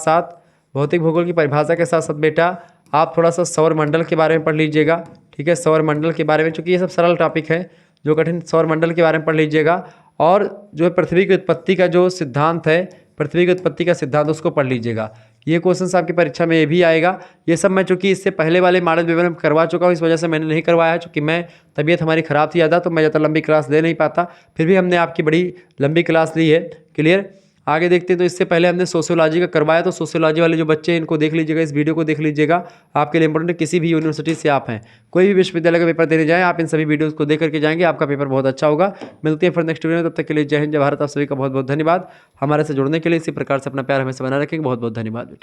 साथ बेटा आप थोड़ा सा सौर मंडल के बारे में पढ़ लीजिएगा, ठीक है। सौर मंडल के बारे में, चूँकि ये सब सरल टॉपिक है, जो कठिन, सौर मंडल के बारे में पढ़ लीजिएगा। और जो है पृथ्वी की उत्पत्ति का जो सिद्धांत है, पृथ्वी की उत्पत्ति का सिद्धांत, उसको पढ़ लीजिएगा। ये क्वेश्चन आपकी परीक्षा में ये भी आएगा। ये सब मैं चूँकि इससे पहले वाले मॉडल पेपर में करवा चुका हूँ, इस वजह से मैंने नहीं करवाया है, चूँकि मैं तबीयत हमारी ख़राब थी ज़्यादा, तो मैं ज़्यादा लंबी क्लास दे नहीं पाता। फिर भी हमने आपकी बड़ी लंबी क्लास ली है। क्लियर, आगे देखते हैं। तो इससे पहले हमने सोशियोलॉजी का करवाया, तो सोशियोलॉजी वाले जो बच्चे हैं इनको देख लीजिएगा, इस वीडियो को देख लीजिएगा। आपके लिए इंपॉर्टेंट, किसी भी यूनिवर्सिटी से आप हैं, कोई भी विश्वविद्यालय का पेपर देने जाएँ, आप इन सभी वीडियोज़ को देख करके जाएंगे, आपका पेपर बहुत अच्छा होगा। मिलते हैं फिर नेक्स्ट वीडियो में, तब तक के लिए जय हिंद, जय भारत। आप सभी का बहुत बहुत धन्यवाद। हमारे से जुड़ने के लिए इसी प्रकार से अपना प्यार हमेशा बना रखेंगे। बहुत बहुत धन्यवाद बेटा।